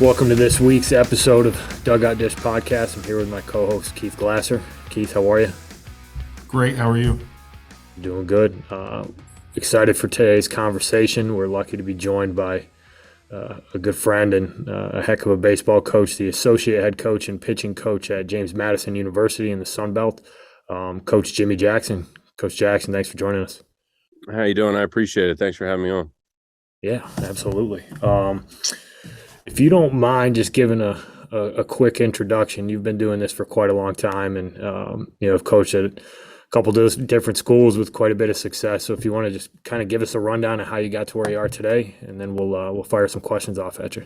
Welcome to this week's episode of Dugout Dish Podcast. I'm here with my co-host Keith Glasser. Keith, how are you? Great. How are you? Doing good. Excited for today's conversation. We're lucky to be joined by a good friend and a heck of a baseball coach, the associate head coach and pitching coach at James Madison University in the Sun Belt, Coach Jimmy Jackson. Coach Jackson, thanks for joining us. How you doing? I appreciate it. Thanks for having me on. Yeah, absolutely. If you don't mind just giving a quick introduction, you've been doing this for quite a long time and, have coached at a couple of different schools with quite a bit of success. So if you want to just kind of give us a rundown of how you got to where you are today, and then we'll fire some questions off at you.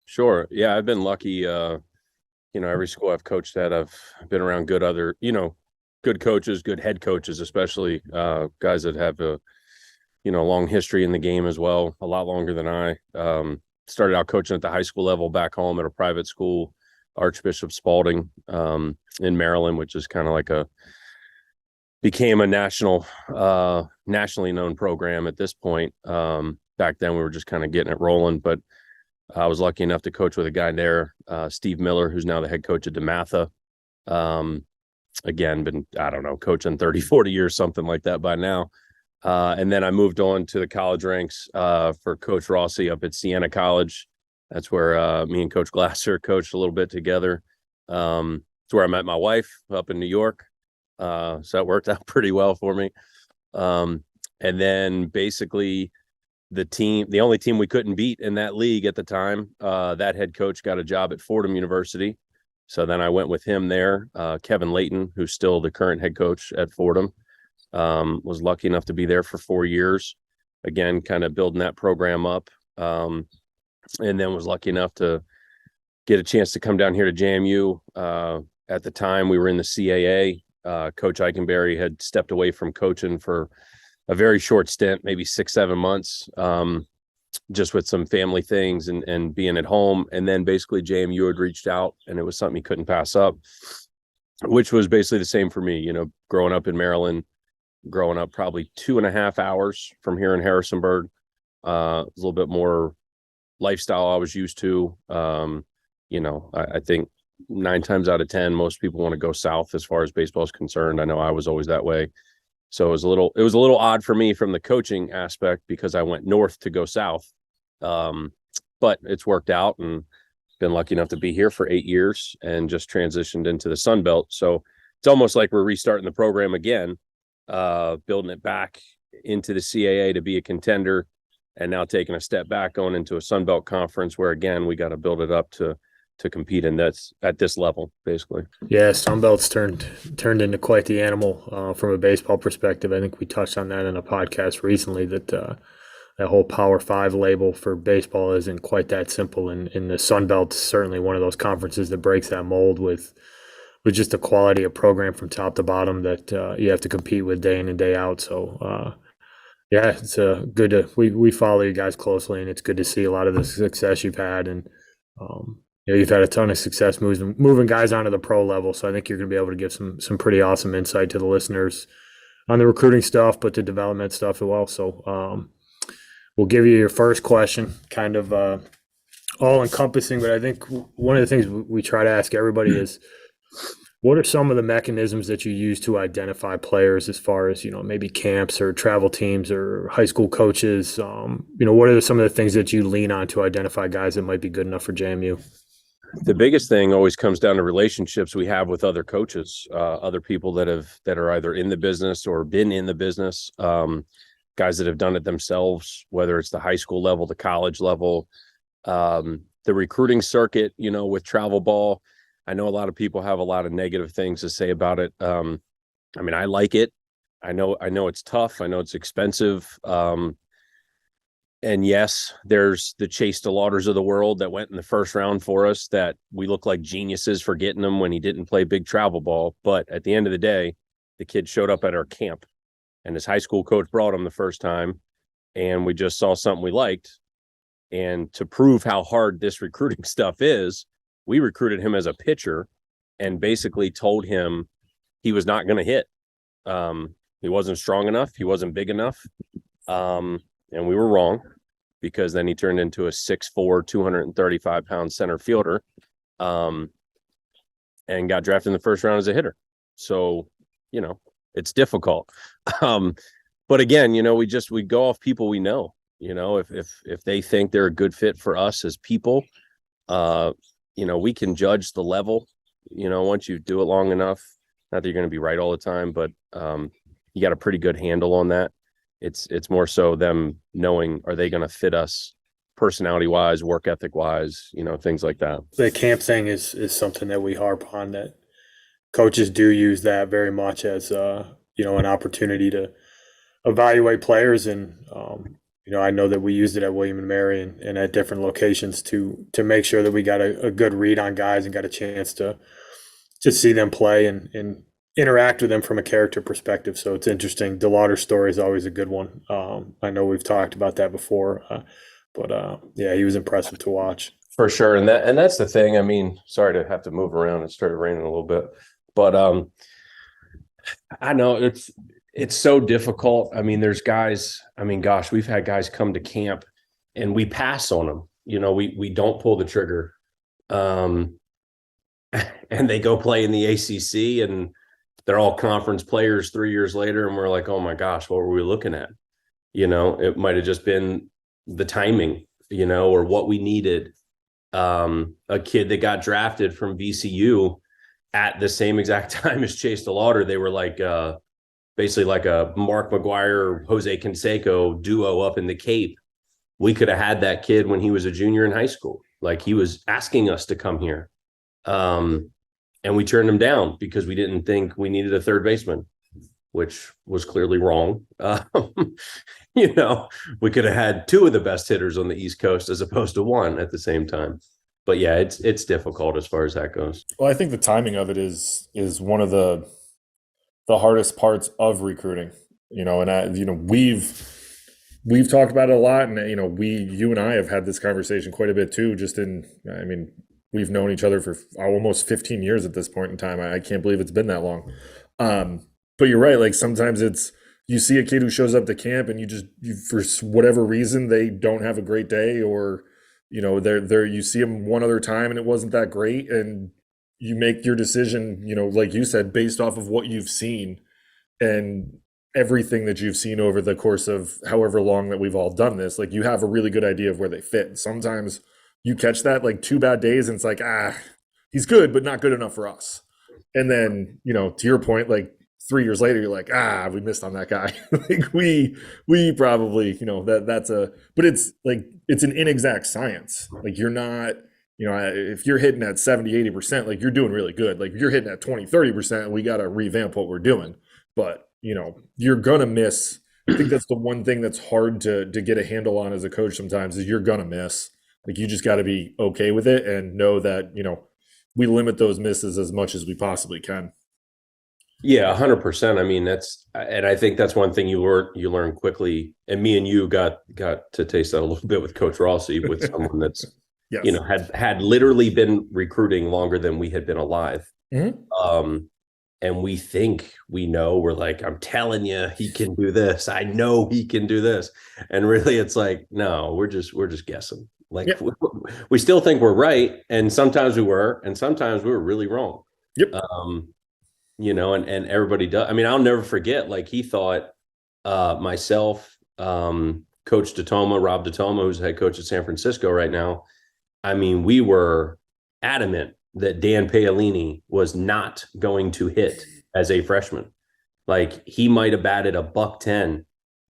Sure. Yeah, I've been lucky. Every school I've coached at, I've been around good coaches, good head coaches, especially guys that have a long history in the game as well, a lot longer than I. Started out coaching at the high school level back home at a private school, Archbishop Spalding in Maryland, which is kind of like became a nationally known program at this point. Back then we were just kind of getting it rolling, but I was lucky enough to coach with a guy there, Steve Miller, who's now the head coach at DeMatha. Again, been, coaching 30, 40 years, something like that by now. And then I moved on to the college ranks for Coach Rossi up at Siena College. That's where me and Coach Glasser coached a little bit together. It's where I met my wife up in New York. So that worked out pretty well for me. And then basically the only team we couldn't beat in that league at the time, that head coach got a job at Fordham University. So then I went with him there. Kevin Layton, who's still the current head coach at Fordham. Was lucky enough to be there for 4 years, again, kind of building that program up. And then was lucky enough to get a chance to come down here to JMU. At the time we were in the CAA. Coach Eikenberry had stepped away from coaching for a very short stint, maybe 6-7 months, just with some family things and being at home. And then basically JMU had reached out and it was something he couldn't pass up, which was basically the same for me, growing up in Maryland. Growing up probably 2.5 hours from here in Harrisonburg. A little bit more lifestyle I was used to. I think 9 times out of 10, most people want to go south as far as baseball is concerned. I know I was always that way. So it was a little odd for me from the coaching aspect because I went north to go south. But it's worked out and been lucky enough to be here for 8 years and just transitioned into the Sun Belt. So it's almost like we're restarting the program again. Building it back into the CAA to be a contender, and now taking a step back going into a Sun Belt conference where again we got to build it up to compete in that's at this level basically. Yeah, Sun Belt's turned into quite the animal from a baseball perspective. I think we touched on that in a podcast recently that that whole Power 5 label for baseball isn't quite that simple, and the Sun Belt's certainly one of those conferences that breaks that mold with just the quality of program from top to bottom that you have to compete with day in and day out. So, it's good to we follow you guys closely, and it's good to see a lot of the success you've had, and you've had a ton of success moving guys onto the pro level. So I think you're going to be able to give some pretty awesome insight to the listeners on the recruiting stuff, but the development stuff as well. So we'll give you your first question, kind of all encompassing, but I think one of the things we try to ask everybody is, what are some of the mechanisms that you use to identify players as far as, maybe camps or travel teams or high school coaches? What are some of the things that you lean on to identify guys that might be good enough for JMU? The biggest thing always comes down to relationships we have with other coaches, other people that are either in the business or been in the business, guys that have done it themselves, whether it's the high school level, the college level, the recruiting circuit, with travel ball. I know a lot of people have a lot of negative things to say about it. I like it. I know it's tough. I know it's expensive. And yes, there's the Chase DeLauters of the world that went in the first round for us that we look like geniuses for getting him when he didn't play big travel ball. But at the end of the day, the kid showed up at our camp and his high school coach brought him the first time. And we just saw something we liked. And to prove how hard this recruiting stuff is, we recruited him as a pitcher and basically told him he was not going to hit. He wasn't strong enough. He wasn't big enough. And we were wrong. because then he turned into a 6'4", 235-pound center fielder, and got drafted in the first round as a hitter. So, it's difficult. But again, we go off people we know. If they think they're a good fit for us as people, we can judge the level, once you do it long enough. Not that you're going to be right all the time, but you got a pretty good handle on that. It's more so them knowing, are they going to fit us personality wise, work ethic wise, things like that. The camp thing is something that we harp on, that coaches do use that very much as an opportunity to evaluate players. And I know that we used it at William and Mary and at different locations to make sure that we got a good read on guys and got a chance to see them play and interact with them from a character perspective. So it's interesting. DeLauder's story is always a good one. I know we've talked about that before, but he was impressive to watch. For sure. And that's the thing. I mean, sorry to have to move around. It started raining a little bit, but I know it's so difficult. I mean, there's guys, gosh, we've had guys come to camp and we pass on them. We don't pull the trigger. And they go play in the ACC and they're all conference players 3 years later. And we're like, oh my gosh, what were we looking at? It might've just been the timing, or what we needed. A kid that got drafted from VCU at the same exact time as Chase DeLauder, they were like, basically like a Mark McGuire, Jose Canseco duo up in the Cape. We could have had that kid when he was a junior in high school. Like, he was asking us to come here. And we turned him down because we didn't think we needed a third baseman, which was clearly wrong. We could have had two of the best hitters on the East Coast as opposed to one at the same time. But yeah, it's difficult as far as that goes. Well, I think the timing of it is one of the hardest parts of recruiting, and we've talked about it a lot, and you and I have had this conversation quite a bit too, we've known each other for almost 15 years at this point in time. I can't believe it's been that long. But you're right. Like, sometimes you see a kid who shows up to camp and you for whatever reason, they don't have a great day, or, you see them one other time and it wasn't that great. And you make your decision, like you said, based off of what you've seen and everything that you've seen over the course of however long that we've all done this. Like, you have a really good idea of where they fit. Sometimes you catch that, like, 2 bad days and it's like, he's good, but not good enough for us. And then, to your point, like 3 years later, you're like, we missed on that guy. Like, we probably, but it's like, it's an inexact science. Like, you're not, if you're hitting at 70, 80%, like, you're doing really good. Like, you're hitting at 20, 30%, we got to revamp what we're doing. But, you're going to miss. I think that's the one thing that's hard to get a handle on as a coach sometimes, is you're going to miss. Like, you just got to be okay with it and know that, we limit those misses as much as we possibly can. Yeah, 100%. And I think that's one thing you learn quickly. And me and you got to taste that a little bit with Coach Rossi, with someone that's, yes, had literally been recruiting longer than we had been alive. Mm-hmm. And we think we know, we're like, I'm telling you, he can do this. I know he can do this. And really it's like, no, we're just guessing. Like, yep. We still think we're right. And sometimes we were, and sometimes we were really wrong. Yep. And everybody does. I'll never forget, like, he thought myself, Coach Datoma, Rob Datoma, who's the head coach at San Francisco right now. We were adamant that Dan Paolini was not going to hit as a freshman. Like, he might have batted $110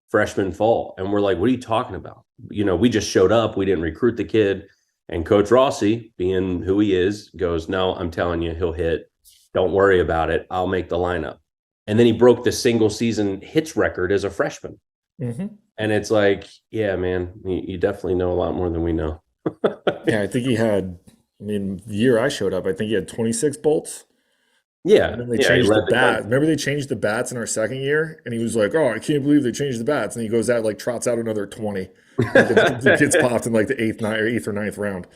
freshman fall. And we're like, what are you talking about? We just showed up. We didn't recruit the kid. And Coach Rossi, being who he is, goes, no, I'm telling you, he'll hit. Don't worry about it. I'll make the lineup. And then he broke the single season hits record as a freshman. Mm-hmm. And it's like, yeah, man, you definitely know a lot more than we know. Yeah, I think he had, the year I showed up, I think he had 26 bolts. Yeah. And then they changed the bat. Remember, they changed the bats in our second year? And he was like, oh, I can't believe they changed the bats. And he goes out, like, trots out another 20. The kids popped in like the eighth or ninth round.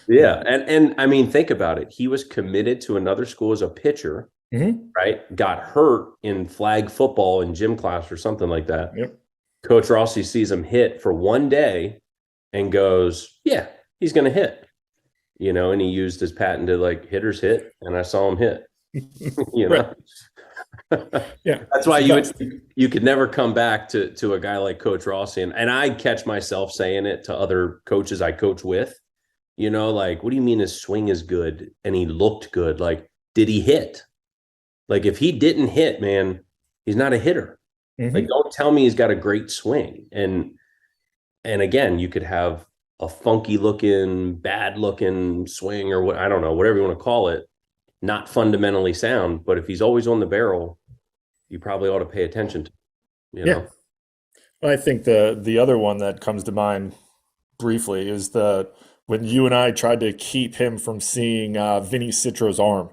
Yeah. And think about it. He was committed to another school as a pitcher, mm-hmm, right? Got hurt in flag football in gym class or something like that. Yep. Coach Rossi sees him hit for one day and goes, yeah, he's going to hit, and he used his patented like hitters hit, and I saw him hit, Right. Yeah. That's It's why the best. you could never come back to a guy like Coach Rossi. And I catch myself saying it to other coaches I coach with, like, what do you mean his swing is good and he looked good? Like, did he hit? Like, if he didn't hit, man, he's not a hitter. Like, don't tell me he's got a great swing. And again, you could have a funky looking, bad looking swing or what, I don't know, whatever you want to call it, not fundamentally sound. But if he's always on the barrel, you probably ought to pay attention to, Yeah. I think the other one that comes to mind briefly is when you and I tried to keep him from seeing Vinny Citro's arm.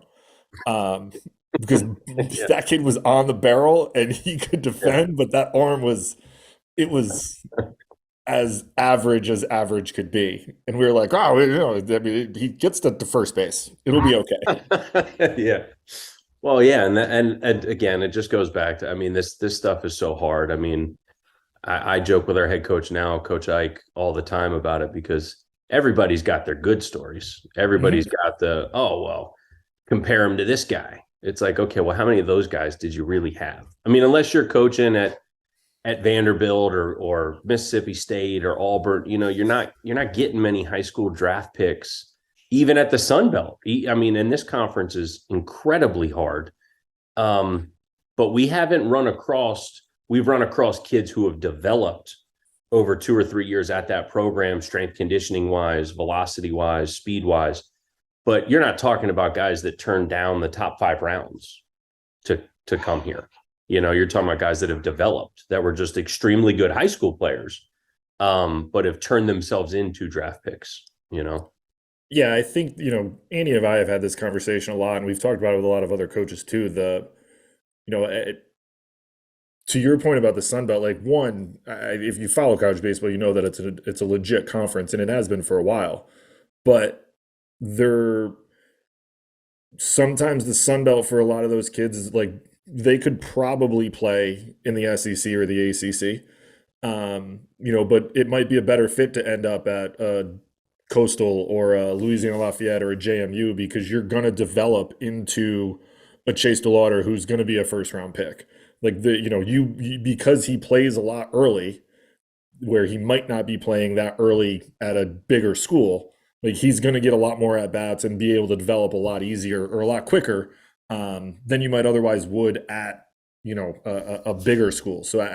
Because Yeah. that kid was on the barrel and he could defend, but that arm was as average could be. And we were like, oh, I mean, he gets to first base. It'll be okay. Yeah. Well, yeah, and again, it just goes back to, I mean, this stuff is so hard. I mean, I joke with our head coach now, Coach Ike, all the time about it because everybody's got their good stories. Everybody's got oh, well, compare him to this guy. It's like, okay, well, how many of those guys did you really have? I mean, unless you're coaching at Vanderbilt or Mississippi State or Auburn, you're not getting many high school draft picks, even at the Sun Belt. I mean, and this conference is incredibly hard. But we've run across kids who have developed over 2 or 3 years at that program, strength conditioning wise, velocity wise, speed wise. But you're not talking about guys that turned down the top 5 rounds to come here. You're talking about guys that have developed, that were just extremely good high school players, but have turned themselves into draft picks, Yeah, I think, Andy and I have had this conversation a lot, and we've talked about it with a lot of other coaches too. To your point about the Sun Belt, like if you follow college baseball, you know that it's a legit conference, and it has been for a while. But sometimes the Sun Belt for a lot of those kids is like they could probably play in the SEC or the ACC, but it might be a better fit to end up at Coastal or a Louisiana Lafayette or a JMU because you're going to develop into a Chase DeLauder who's going to be a first round pick. Like because he plays a lot early, where he might not be playing that early at a bigger school. Like he's going to get a lot more at bats and be able to develop a lot easier or a lot quicker than you might otherwise would at a bigger school. So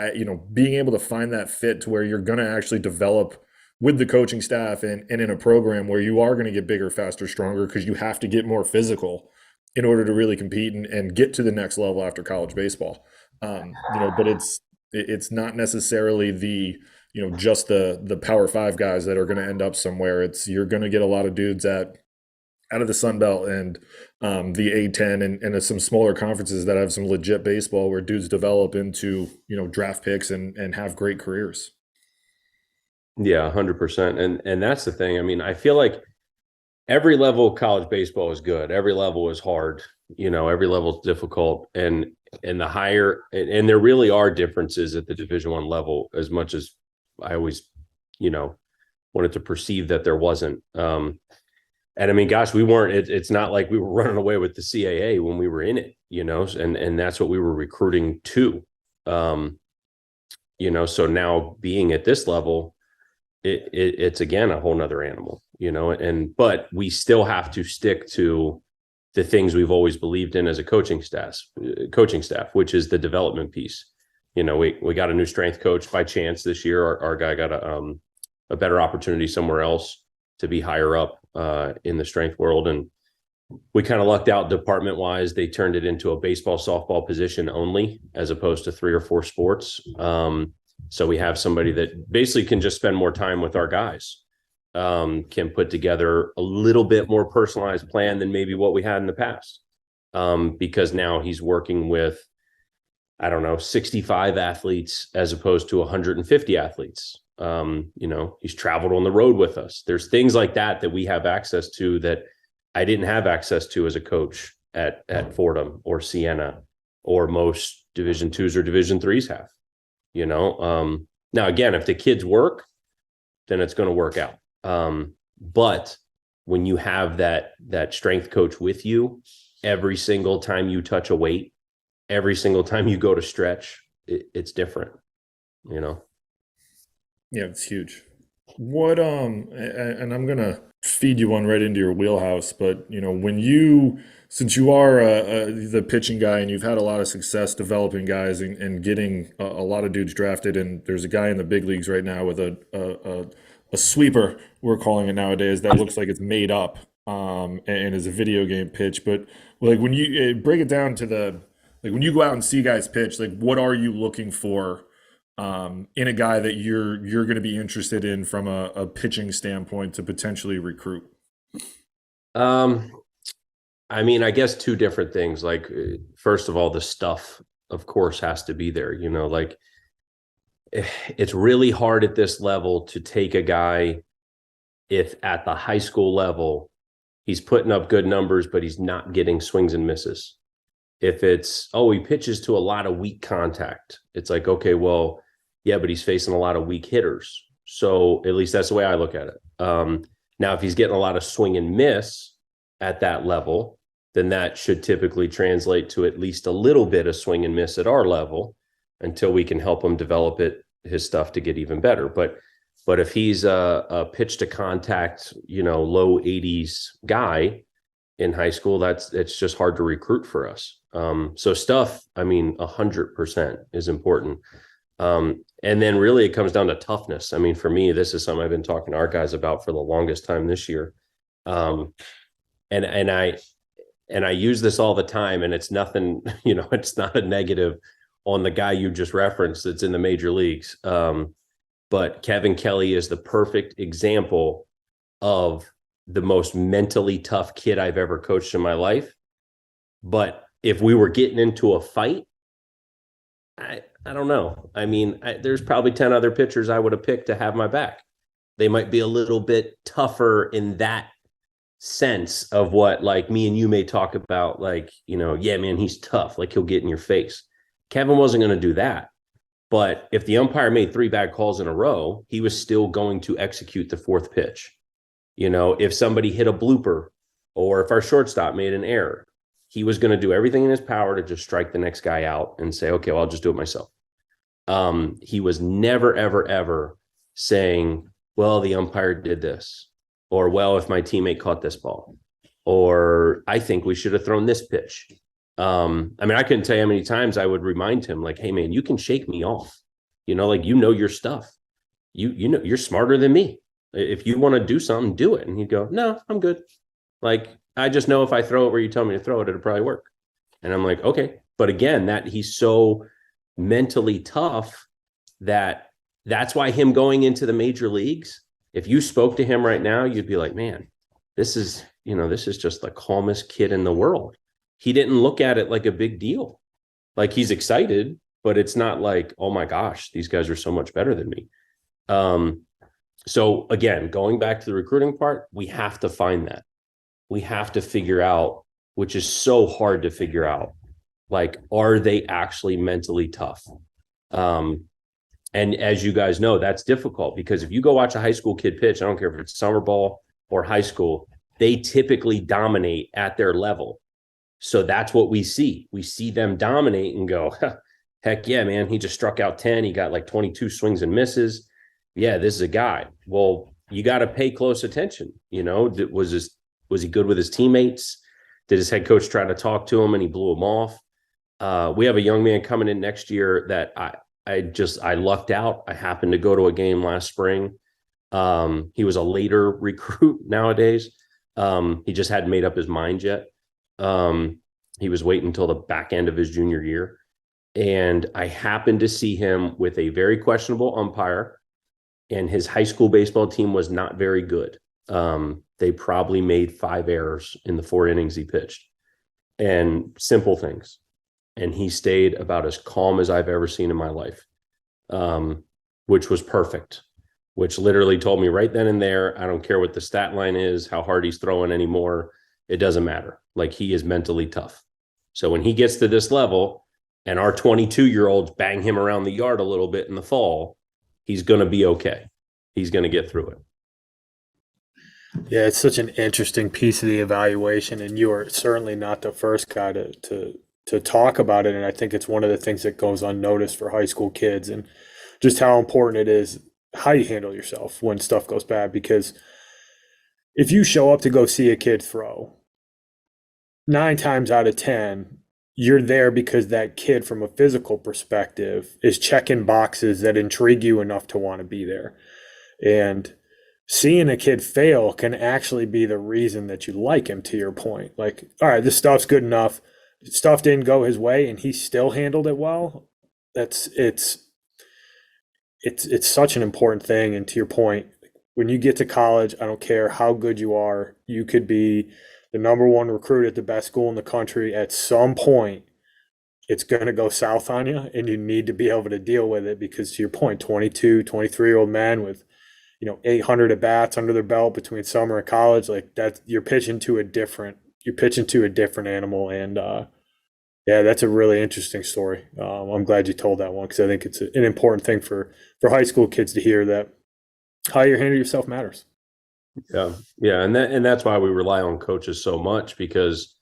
being able to find that fit to where you're going to actually develop with the coaching staff and in a program where you are going to get bigger, faster, stronger because you have to get more physical in order to really compete and get to the next level after college baseball. But it's not necessarily just the Power 5 guys that are going to end up somewhere. You're going to get a lot of dudes out of the Sun Belt and the A10 and some smaller conferences that have some legit baseball where dudes develop into draft picks and have great careers. Yeah, 100%. And that's the thing. I mean, I feel like every level of college baseball is good. Every level is hard. Every level is difficult. And the higher, and there really are differences at the Division I level, as much as I always, wanted to perceive that there wasn't. And I mean, gosh, we weren't. It's not like we were running away with the CAA when we were in it, and that's what we were recruiting to. So now being at this level, it's again a whole nother animal, but we still have to stick to the things we've always believed in as a coaching staff, which is the development piece. We got a new strength coach by chance this year. Our guy got a better opportunity somewhere else to be higher up in the strength world. And we kind of lucked out department wise. They turned it into a baseball, softball position only, as opposed to 3 or 4 sports. So we have somebody that basically can just spend more time with our guys, can put together a little bit more personalized plan than maybe what we had in the past. Because now he's working with, 65 athletes as opposed to 150 athletes. He's traveled on the road with us. There's things like that we have access to that I didn't have access to as a coach at Fordham or Siena or most Division IIs or Division IIIs have. Now again, if the kids work, then it's going to work out. But when you have that strength coach with you, every single time you touch a weight, every single time you go to stretch, it's different, you know? Yeah, it's huge. What and I'm gonna feed you one right into your wheelhouse, but when since you are the pitching guy and you've had a lot of success developing guys and getting a lot of dudes drafted, and there's a guy in the big leagues right now with a sweeper, we're calling it nowadays, that looks like it's made up, and is a video game pitch. But like when you break it down to like when you go out and see guys pitch, like what are you looking for in a guy that you're going to be interested in from a pitching standpoint to potentially recruit? I mean, I guess two different things. Like, first of all, the stuff, of course, has to be there. Like it's really hard at this level to take a guy if at the high school level he's putting up good numbers, but he's not getting swings and misses. If it's, he pitches to a lot of weak contact, it's like, okay, well, yeah, but he's facing a lot of weak hitters. So at least that's the way I look at it. Now, if he's getting a lot of swing and miss at that level, then that should typically translate to at least a little bit of swing and miss at our level until we can help him develop his stuff to get even better. But if he's a pitch to contact, low 80s guy in high school, it's just hard to recruit for us. So stuff, I mean, 100% is important. And then really it comes down to toughness. I mean, for me, this is something I've been talking to our guys about for the longest time this year. And I use this all the time, and it's nothing, it's not a negative on the guy you just referenced that's in the major leagues. But Kevin Kelly is the perfect example of the most mentally tough kid I've ever coached in my life. But if we were getting into a fight, I don't know. I mean, there's probably 10 other pitchers I would have picked to have my back. They might be a little bit tougher in that sense of what, like, me and you may talk about, like, yeah, man, he's tough. Like, he'll get in your face. Kevin wasn't going to do that. But if the umpire made 3 bad calls in a row, he was still going to execute the 4th pitch. If somebody hit a blooper or if our shortstop made an error, he was going to do everything in his power to just strike the next guy out and say, okay, well, I'll just do it myself. He was never, ever, ever saying, well, the umpire did this, or, well, if my teammate caught this ball, or I think we should have thrown this pitch. I mean, I couldn't tell you how many times I would remind him, like, hey, man, you can shake me off. Like, your stuff. You're smarter than me. If you want to do something, do it. And he'd go, no, I'm good. Like, I just know if I throw it where you tell me to throw it, it'll probably work. And I'm like, okay. But again, that he's so mentally tough that's why him going into the major leagues, if you spoke to him right now, you'd be like, man, this is just the calmest kid in the world. He didn't look at it like a big deal. Like, he's excited, but it's not like, oh my gosh, these guys are so much better than me. So again, going back to the recruiting part, we have to find that. We have to figure out, which is so hard to figure out, like, are they actually mentally tough? And as you guys know, that's difficult, because if you go watch a high school kid pitch, I don't care if it's summer ball or high school, they typically dominate at their level. So that's what we see. We see them dominate and go, heck yeah, man, he just struck out 10. He got like 22 swings and misses. Yeah, this is a guy. Well, you got to pay close attention. Was he good with his teammates? Did his head coach try to talk to him and he blew him off? We have a young man coming in next year that I lucked out. I happened to go to a game last spring. He was a later recruit nowadays. He just hadn't made up his mind yet. He was waiting until the back end of his junior year. And I happened to see him with a very questionable umpire, and his high school baseball team was not very good. They probably made 5 errors in the 4 innings he pitched, and simple things. And he stayed about as calm as I've ever seen in my life, which was perfect, which literally told me right then and there, I don't care what the stat line is, how hard he's throwing anymore. It doesn't matter. Like, he is mentally tough. So when he gets to this level and our 22-year-olds bang him around the yard a little bit in the fall, he's going to be okay. he's going to get through it. Yeah, it's such an interesting piece of the evaluation, and you are certainly not the first guy to talk about it. And I think it's one of the things that goes unnoticed for high school kids, and just how important it is how you handle yourself when stuff goes bad. Because if you show up to go see a kid throw, 9 times out of 10, you're there because that kid, from a physical perspective, is checking boxes that intrigue you enough to want to be there. And seeing a kid fail can actually be the reason that you like him, to your point. Like, all right, this stuff's good enough. Stuff didn't go his way and he still handled it well. It's such an important thing. And to your point, when you get to college, I don't care how good you are, you could be the #1 recruit at the best school in the country. At some point, it's going to go south on you, and you need to be able to deal with it because, to your point, 22, 23-year-old men with 800 at bats under their belt between summer and college, like that, you're pitching to a different animal. And yeah, that's a really interesting story. I'm glad you told that one, because I think it's an important thing for high school kids to hear, that how you handle yourself matters. Yeah, and that's why we rely on coaches so much, because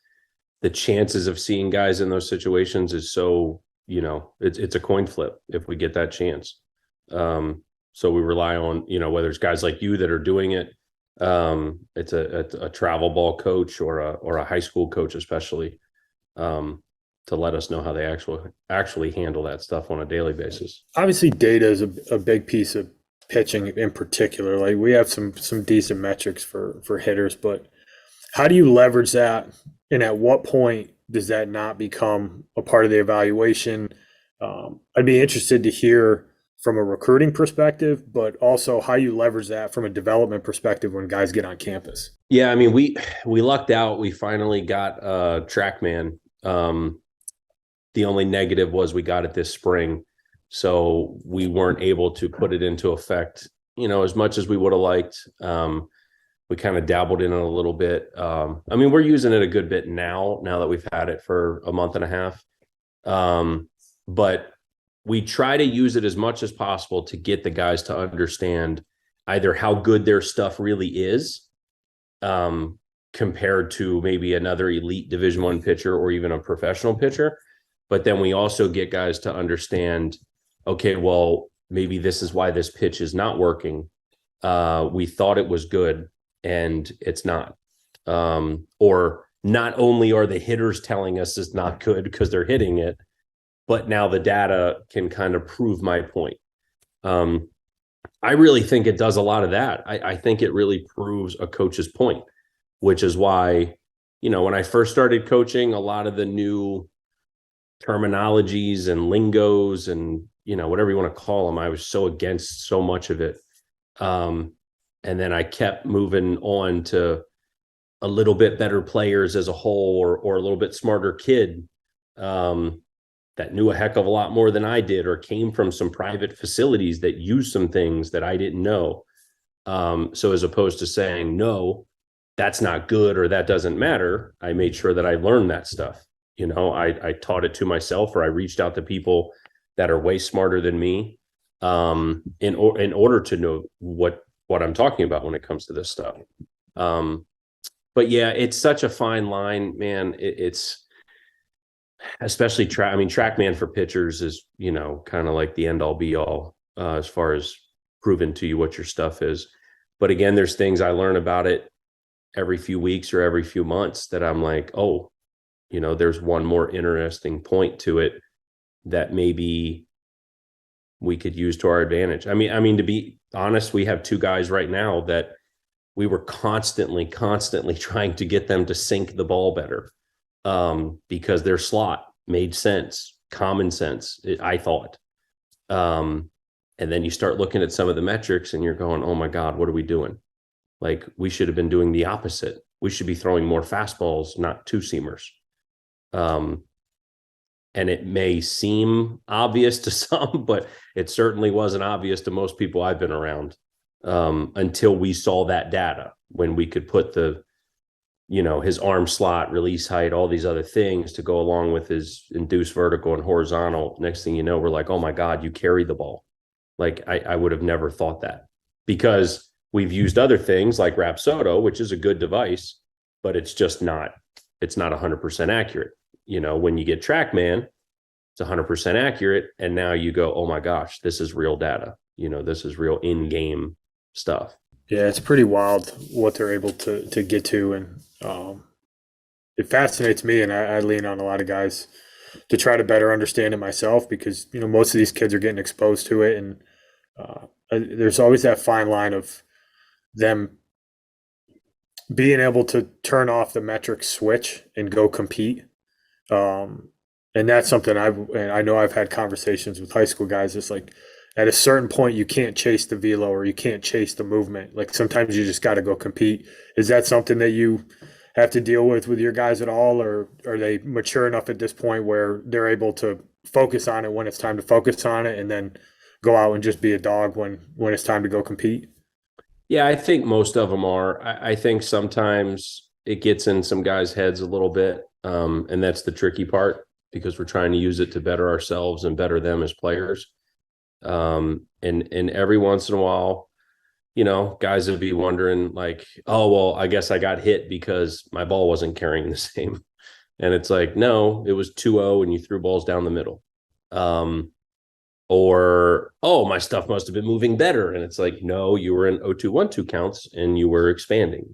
the chances of seeing guys in those situations is so, it's a coin flip if we get that chance. So we rely on, whether it's guys like you that are doing it, it's a travel ball coach or a high school coach, especially, to let us know how they actually handle that stuff on a daily basis. Obviously, data is a big piece of pitching in particular. Like, we have some decent metrics for hitters, but how do you leverage that? And at what point does that not become a part of the evaluation? I'd be interested to hear from a recruiting perspective, but also how you leverage that from a development perspective when guys get on campus. Yeah, I mean, we lucked out. We finally got TrackMan. The only negative was we got it this spring, so we weren't able to put it into effect, as much as we would have liked. We kind of dabbled in it a little bit. I mean, we're using it a good bit now that we've had it for a month and a half. But we try to use it as much as possible to get the guys to understand either how good their stuff really is, compared to maybe another elite Division I pitcher or even a professional pitcher. But then we also get guys to understand, okay, well, maybe this is why this pitch is not working. We thought it was good and it's not. Or not only are the hitters telling us it's not good because they're hitting it, but now the data can kind of prove my point. I really think it does a lot of that. I think it really proves a coach's point, which is why, when I first started coaching, a lot of the new terminologies and lingos and, whatever you want to call them, I was so against so much of it. And then I kept moving on to a little bit better players as a whole, or a little bit smarter kid, that knew a heck of a lot more than I did, or came from some private facilities that used some things that I didn't know. So as opposed to saying, no, that's not good, or that doesn't matter, I made sure that I learned that stuff. I taught it to myself, or I reached out to people that are way smarter than me, in order to know what I'm talking about when it comes to this stuff. But yeah, it's such a fine line, man. It's especially TrackMan for pitchers is, kind of like the end all be all, as far as proving to you what your stuff is. But again, there's things I learn about it every few weeks or every few months that I'm like, oh, there's one more interesting point to it that maybe we could use to our advantage. I mean, to be honest, we have 2 guys right now that we were constantly trying to get them to sink the ball better, because their slot made sense, common sense, I thought. And then you start looking at some of the metrics and you're going, oh my God, what are we doing? Like, we should have been doing the opposite. We should be throwing more fastballs, not 2-seamers. And it may seem obvious to some, but it certainly wasn't obvious to most people I've been around, until we saw that data, when we could put his arm slot, release height, all these other things to go along with his induced vertical and horizontal. Next thing you know, we're like, oh my God, you carry the ball. Like, I would have never thought that. because we've used other things like Rapsodo, which is a good device, but it's not 100% accurate. When you get TrackMan, it's 100% accurate. And now you go, oh my gosh, this is real data. This is real in-game stuff. Yeah, it's pretty wild what they're able to get to. And it fascinates me, and I lean on a lot of guys to try to better understand it myself, because, most of these kids are getting exposed to it. And there's always that fine line of them being able to turn off the metric switch and go compete. And that's something I know I've had conversations with high school guys. It's like, at a certain point, you can't chase the velo or you can't chase the movement. Like, sometimes you just got to go compete. Is that something that you have to deal with your guys at all, or are they mature enough at this point where they're able to focus on it when it's time to focus on it, and then go out and just be a dog when it's time to go compete? Yeah, I think most of them are. I think sometimes it gets in some guys' heads a little bit, and that's the tricky part, because we're trying to use it to better ourselves and better them as players. And every once in a while, guys would be wondering like, oh, well, I guess I got hit because my ball wasn't carrying the same. And it's like, no, it was 2-0 and you threw balls down the middle. Or, oh, my stuff must have been moving better. And it's like, no, you were in 0-2-1-2 counts and you were expanding,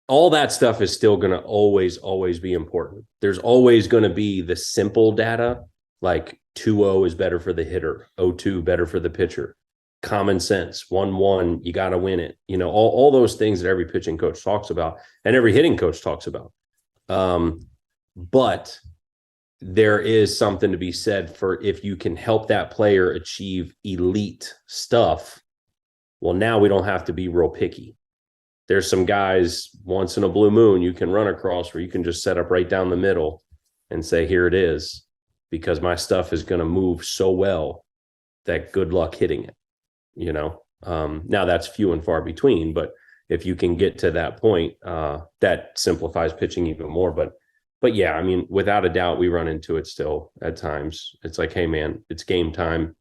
all that stuff is still going to always be important. There's always going to be the simple data, like 2-0 is better for the hitter, 0-2 better for the pitcher, common sense, 1-1, you got to win it. All those things that every pitching coach talks about and every hitting coach talks about. But there is something to be said for, if you can help that player achieve elite stuff, well, now we don't have to be real picky. There's some guys once in a blue moon you can run across where you can just set up right down the middle and say, here it is, because my stuff is going to move so well that good luck hitting it. Now that's few and far between, but if you can get to that point, that simplifies pitching even more. But yeah, I mean, without a doubt, we run into it still at times. It's like, hey man, it's game time.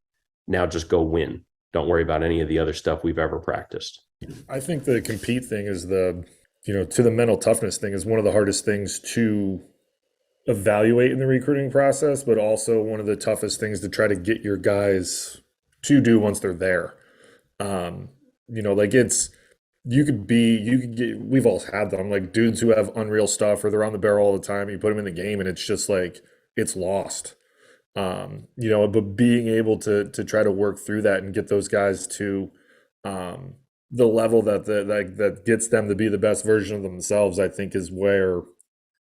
Now just go win. Don't worry about any of the other stuff we've ever practiced. I think the compete thing is to the mental toughness thing is one of the hardest things to evaluate in the recruiting process, but also one of the toughest things to try to get your guys to do once they're there. We've all had them, like dudes who have unreal stuff, or they're on the barrel all the time. You put them in the game and it's just like, it's lost. But being able to try to work through that and get those guys to the level that gets them to be the best version of themselves, I think is where,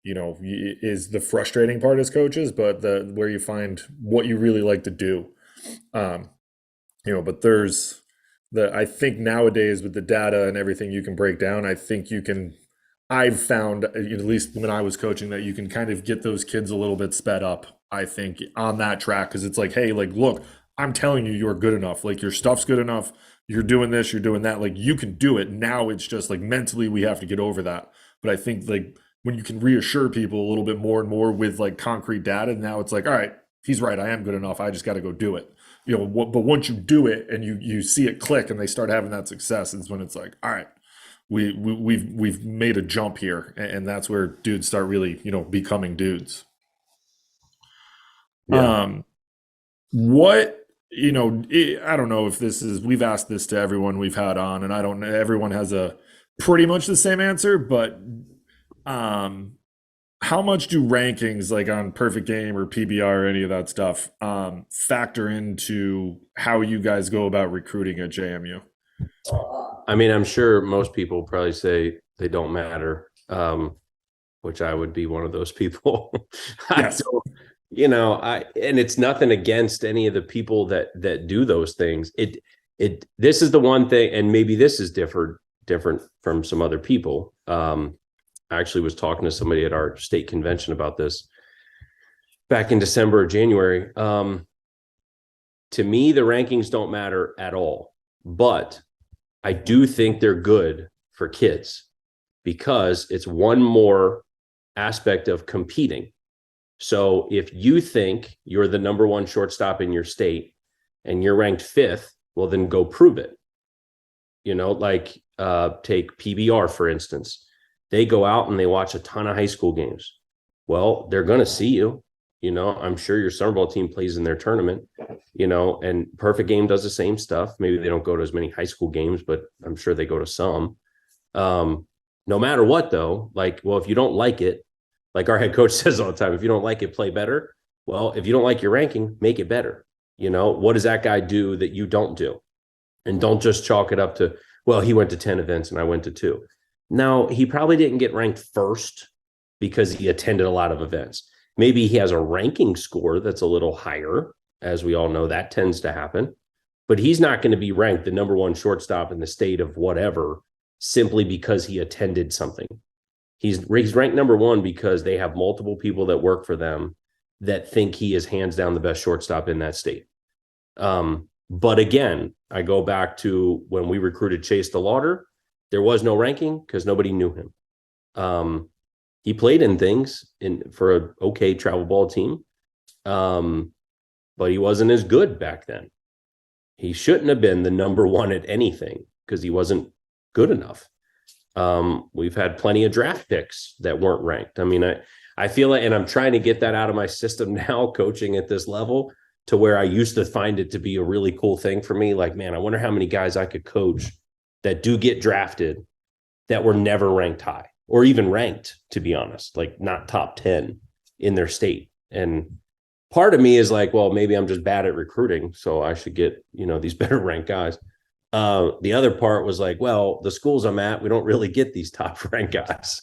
is the frustrating part as coaches, but where you find what you really like to do. But there's I think nowadays with the data and everything you can break down, I've found, at least when I was coaching, that you can kind of get those kids a little bit sped up, I think, on that track. Because it's like, hey, like, look, I'm telling you, you're good enough. Like, your stuff's good enough. You're doing this, you're doing that. Like, you can do it. Now it's just like mentally we have to get over that. But I think like when you can reassure people a little bit more and more with like concrete data, now it's like, all right, he's right. I am good enough. I just got to go do it. But once you do it and you see it click and they start having that success, it's when it's like, all right, we've made a jump here, and that's where dudes start really becoming dudes. Yeah. I don't know if this is, we've asked this to everyone we've had on, and I don't know, everyone has a pretty much the same answer, but how much do rankings like on Perfect Game or PBR or any of that stuff factor into how you guys go about recruiting at JMU? I mean, I'm sure most people probably say they don't matter, which I would be one of those people. Yes. And it's nothing against any of the people that do those things. This is the one thing, and maybe this is different from some other people. I actually was talking to somebody at our state convention about this back in December or January. To me, the rankings don't matter at all, but I do think they're good for kids because it's one more aspect of competing. So if you think you're the number one shortstop in your state and you're ranked 5th, Well, then go prove it. Like take PBR, for instance. They go out and they watch a ton of high school games. Well, they're going to see you. I'm sure your summer ball team plays in their tournament, and Perfect Game does the same stuff. Maybe they don't go to as many high school games, but I'm sure they go to some. No matter what, though, like, well, if you don't like it, like our head coach says all the time, if you don't like it, play better. Well, if you don't like your ranking, make it better. What does that guy do that you don't do? And don't just chalk it up to, well, he went to 10 events and I went to 2. Now, he probably didn't get ranked first because he attended a lot of events. Maybe he has a ranking score that's a little higher. As we all know, that tends to happen. But he's not going to be ranked the number 1 shortstop in the state of whatever simply because he attended something. He's ranked number 1 because they have multiple people that work for them that think he is hands down the best shortstop in that state. But again, I go back to when we recruited Chase DeLauder, there was no ranking because nobody knew him. He played in things for an okay travel ball team, but he wasn't as good back then. He shouldn't have been the number 1 at anything because he wasn't good enough. We've had plenty of draft picks that weren't ranked. I mean, I feel like, and I'm trying to get that out of my system now, coaching at this level, to where I used to find it to be a really cool thing for me. Like, man, I wonder how many guys I could coach that do get drafted that were never ranked high or even ranked, to be honest, like not top 10 in their state. And part of me is like, well, maybe I'm just bad at recruiting, so I should get, these better ranked guys. The other part was like, well, the schools I'm at, we don't really get these top ranked guys.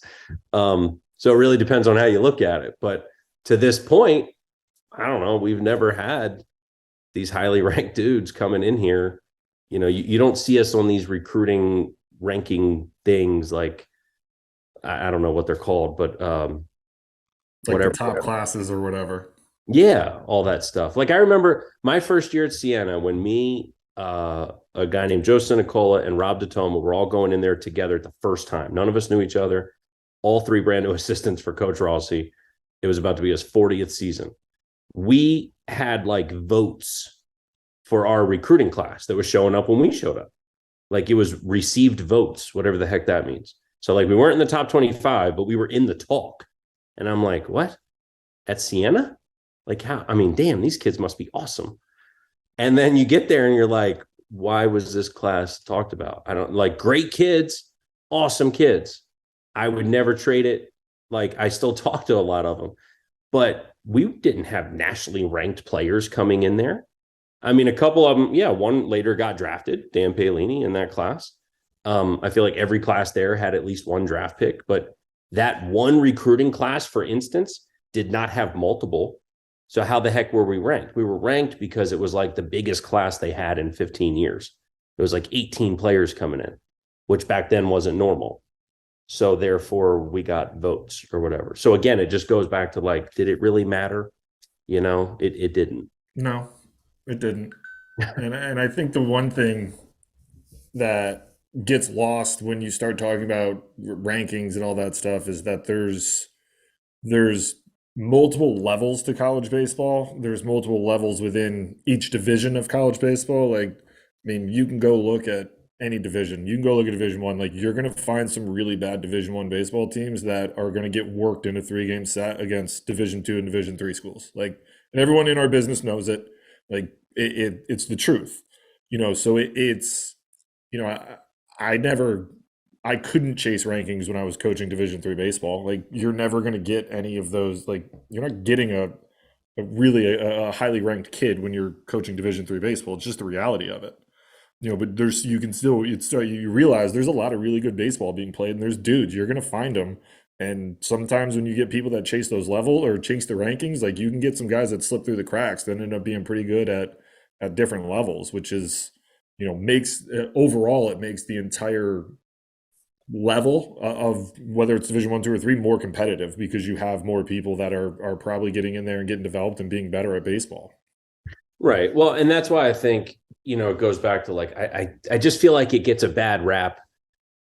So it really depends on how you look at it. But to this point, I don't know, we've never had these highly ranked dudes coming in here. You don't see us on these recruiting ranking things like, I don't know what they're called, but like whatever. The top classes or whatever. Yeah, all that stuff. Like I remember my first year at Siena when me, a guy named Joe Sinicola and Rob DeToma were all going in there together at the first time. None of us knew each other. All 3 brand new assistants for Coach Rossi. It was about to be his 40th season. We had like votes for our recruiting class that was showing up when we showed up. Like it was received votes, whatever the heck that means. So like we weren't in the top 25, but we were in the talk. And I'm like, what? At Siena? Like how? I mean, damn, these kids must be awesome. And then you get there and you're like, why was this class talked about? I don't like great kids, awesome kids. I would never trade it. Like I still talk to a lot of them, but we didn't have nationally ranked players coming in there. I mean, a couple of them, yeah, one later got drafted, Dan Palini in that class. I feel like every class there had at least 1 draft pick, but that one recruiting class, for instance, did not have multiple. So how the heck were we ranked? We were ranked because it was like the biggest class they had in 15 years. It was like 18 players coming in, which back then wasn't normal. So therefore we got votes or whatever. So again, it just goes back to like, did it really matter? It didn't. No, it didn't. and I think the one thing that gets lost when you start talking about rankings and all that stuff is that there's multiple levels to college baseball. There's multiple levels within each division of college baseball. Like, I mean, you can go look at any division. You can go look at Division One. Like, you're going to find some really bad Division One baseball teams that are going to get worked in a 3-game set against Division Two and Division Three schools. Like, and everyone in our business knows it. Like, it's the truth. So it's I couldn't chase rankings when I was coaching Division Three baseball. Like, you're never going to get any of those. Like, you're not getting a highly ranked kid when you're coaching Division Three baseball. It's just the reality of it. But you realize there's a lot of really good baseball being played, and there's dudes, you're going to find them. And sometimes when you get people that chase those level or chase the rankings, like you can get some guys that slip through the cracks that end up being pretty good at different levels, which is, makes overall, it makes the entire level of whether it's Division 1, 2, or 3 more competitive because you have more people that are probably getting in there and getting developed and being better at baseball. Right. Well, and that's why I think, it goes back to like, I just feel like it gets a bad rap,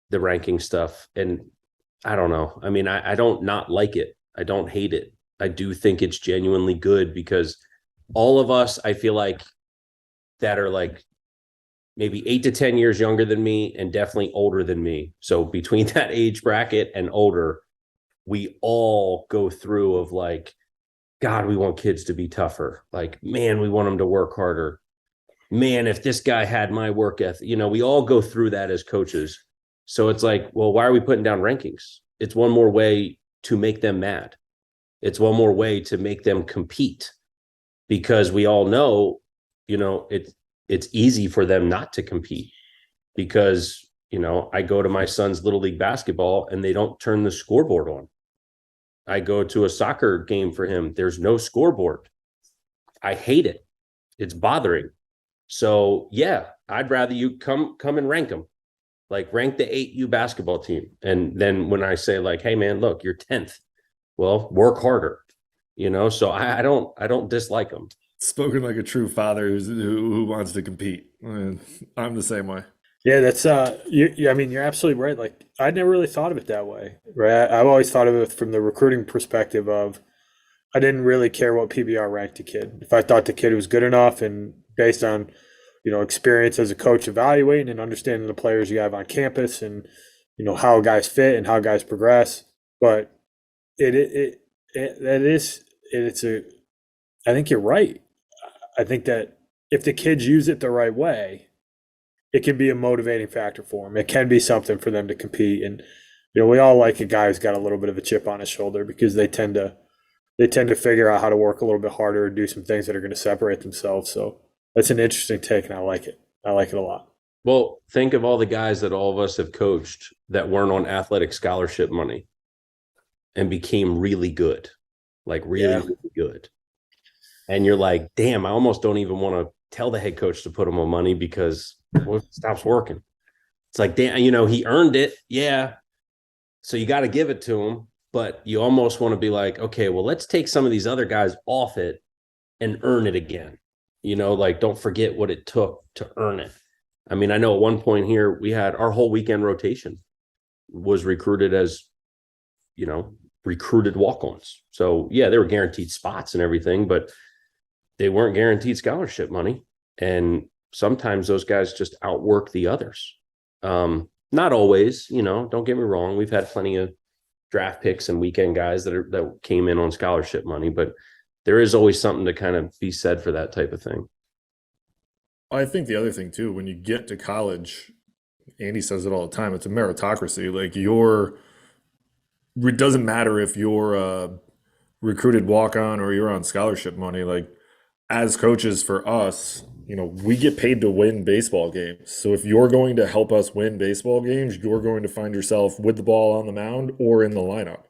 the ranking stuff. And I don't know. I mean, I don't not like it. I don't hate it. I do think it's genuinely good because all of us, I feel like, that are like maybe 8 to 10 years younger than me and definitely older than me. So between that age bracket and older, we all go through of like, God, we want kids to be tougher. Like, man, we want them to work harder. Man, if this guy had my work ethic, we all go through that as coaches. So it's like, well, why are we putting down rankings? It's one more way to make them mad. It's one more way to make them compete, because we all know, it's easy for them not to compete because, I go to my son's little league basketball and they don't turn the scoreboard on. I go to a soccer game for him. There's no scoreboard. I hate it. It's bothering. So yeah, I'd rather you come and rank them, like rank the 8U basketball team. And then when I say like, hey man, look, you're 10th. Well, work harder, so I don't dislike them. Spoken like a true father who wants to compete. I'm the same way. Yeah, that's I mean, you're absolutely right. Like, I never really thought of it that way, right? I've always thought of it from the recruiting perspective of I didn't really care what PBR ranked a kid. If I thought the kid was good enough and based on, experience as a coach evaluating and understanding the players you have on campus and, how guys fit and how guys progress. But I think you're right. I think that if the kids use it the right way, it can be a motivating factor for them. It can be something for them to compete. And, we all like a guy who's got a little bit of a chip on his shoulder because they tend to figure out how to work a little bit harder and do some things that are going to separate themselves. So that's an interesting take, and I like it. I like it a lot. Well, think of all the guys that all of us have coached that weren't on athletic scholarship money and became really good, like really good. And you're like, damn, I almost don't even want to tell the head coach to put him on money because it stops working. It's like, damn, he earned it. Yeah. So you got to give it to him. But you almost want to be like, okay, well, let's take some of these other guys off it and earn it again. Like don't forget what it took to earn it. I mean, I know at one point here, we had our whole weekend rotation was recruited as, recruited walk-ons. So yeah, they were guaranteed spots and everything, but they weren't guaranteed scholarship money. And sometimes those guys just outwork the others. Not always, don't get me wrong. We've had plenty of draft picks and weekend guys that came in on scholarship money, but there is always something to kind of be said for that type of thing. I think the other thing too, when you get to college, Andy says it all the time, it's a meritocracy. Like it doesn't matter if you're a recruited walk-on or you're on scholarship money. Like as coaches for us, we get paid to win baseball games. So if you're going to help us win baseball games, you're going to find yourself with the ball on the mound or in the lineup.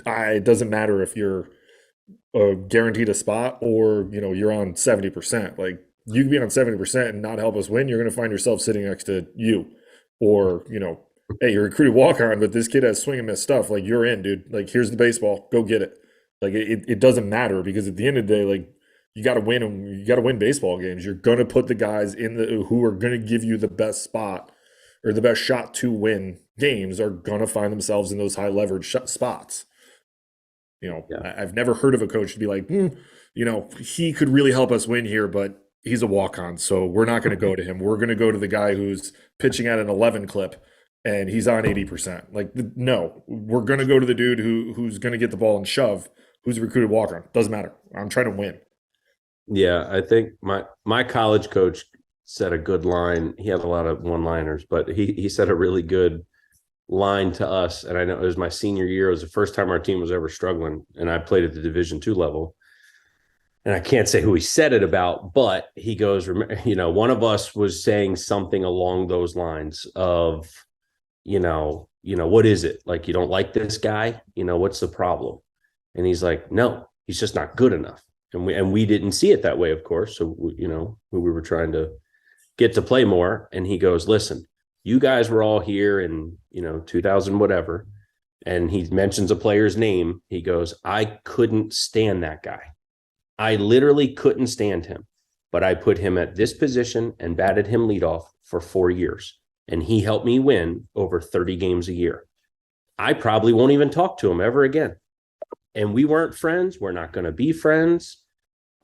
It doesn't matter if you're guaranteed a spot or, you're on 70%. Like you can be on 70% and not help us win. You're going to find yourself sitting next to you or, hey, you're a recruited walk-on, but this kid has swing and miss stuff. Like you're in, dude. Like here's the baseball. Go get it. Like it doesn't matter because at the end of the day, like, you got to win them. You got to win baseball games. You're going to put the guys who are going to give you the best spot or the best shot to win games are going to find themselves in those high leverage spots. I've never heard of a coach to be like, he could really help us win here, but he's a walk-on, so we're not going to go to him. We're going to go to the guy who's pitching at an 11 clip and he's on 80%. Like, no, we're going to go to the dude who's going to get the ball and shove, who's a recruited walk-on. Doesn't matter. I'm trying to win. Yeah, I think my college coach said a good line. He has a lot of one-liners, but he said a really good line to us. And I know it was my senior year. It was the first time our team was ever struggling. And I played at the Division II level. And I can't say who he said it about, but he goes, one of us was saying something along those lines of, what is it? Like, you don't like this guy? What's the problem? And he's like, no, he's just not good enough. And we didn't see it that way, of course. So, we were trying to get to play more. And he goes, listen, you guys were all here in, 2000, whatever. And he mentions a player's name. He goes, I couldn't stand that guy. I literally couldn't stand him, but I put him at this position and batted him leadoff for 4 years. And he helped me win over 30 games a year. I probably won't even talk to him ever again. And we weren't friends. We're not going to be friends.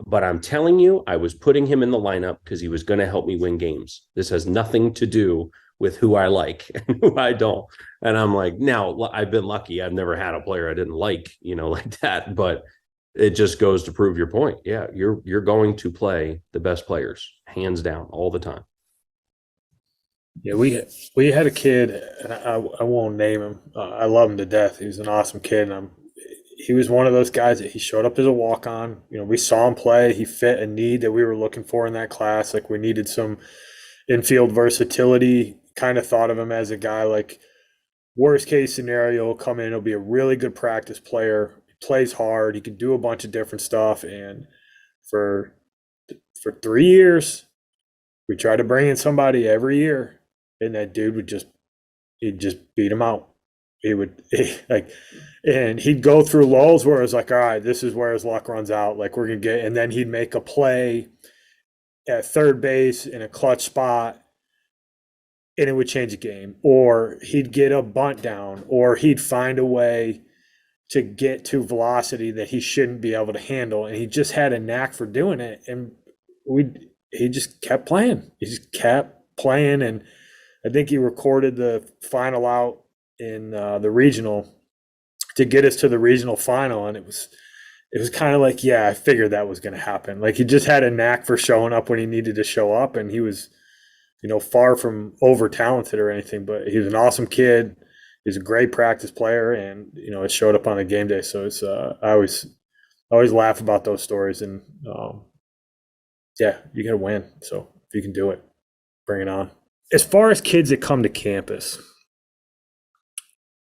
But I'm telling you, I was putting him in the lineup because he was going to help me win games. This has nothing to do with who I like and who I don't. And I'm like, now I've been lucky. I've never had a player I didn't like, like that. But it just goes to prove your point. Yeah, you're going to play the best players, hands down, all the time. Yeah, we had a kid, and I won't name him. I love him to death. He was an awesome kid, and he was one of those guys that he showed up as a walk on. We saw him play. He fit a need that we were looking for in that class. Like, we needed some infield versatility. Kind of thought of him as a guy like, worst case scenario, he'll come in. He'll be a really good practice player. He plays hard. He can do a bunch of different stuff. And for 3 years, we tried to bring in somebody every year, and that dude he'd just beat him out. And he'd go through lulls where it was like, all right, this is where his luck runs out. Like, we're gonna get, and then he'd make a play at third base in a clutch spot, and it would change the game. Or he'd get a bunt down, or he'd find a way to get to velocity that he shouldn't be able to handle. And he just had a knack for doing it. And he just kept playing. He just kept playing. And I think he recorded the final out in the regional to get us to the regional final. And it was kind of like, yeah, I figured that was going to happen. Like, he just had a knack for showing up when he needed to show up. And he was, far from over talented or anything, but he was an awesome kid. He's a great practice player, and it showed up on the game day. So it's I always laugh about those stories, and yeah, you got to win. So if you can do it, bring it on. As far as kids that come to campus,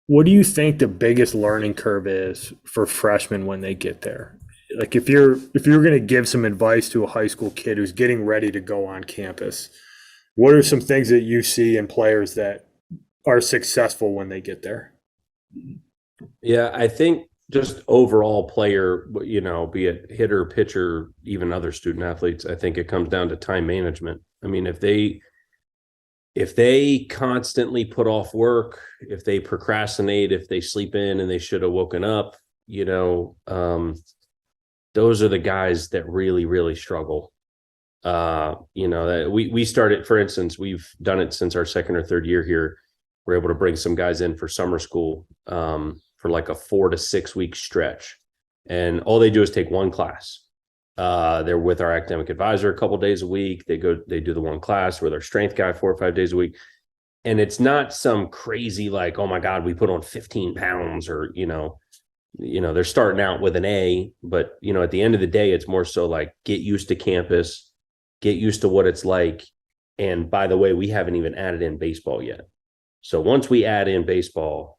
what do you think the biggest learning curve is for freshmen when they get there? Like, if you're going to give some advice to a high school kid who's getting ready to go on campus, what are some things that you see in players that are successful when they get there? Yeah, I think just overall player, be it hitter, pitcher, even other student athletes, I think it comes down to time management. I mean, if they constantly put off work, if they procrastinate, if they sleep in and they should have woken up, those are the guys that really, really struggle. That we started, for instance, we've done it since our second or third year here. We're able to bring some guys in for summer school for like a 4 to 6 week stretch. And all they do is take one class. They're with our academic advisor a couple days a week. They do the one class with our strength guy 4 or 5 days a week. And it's not some crazy, like, oh my God, we put on 15 pounds or, they're starting out with an A, but at the end of the day, it's more so like, get used to campus, get used to what it's like. And by the way, we haven't even added in baseball yet. So once we add in baseball,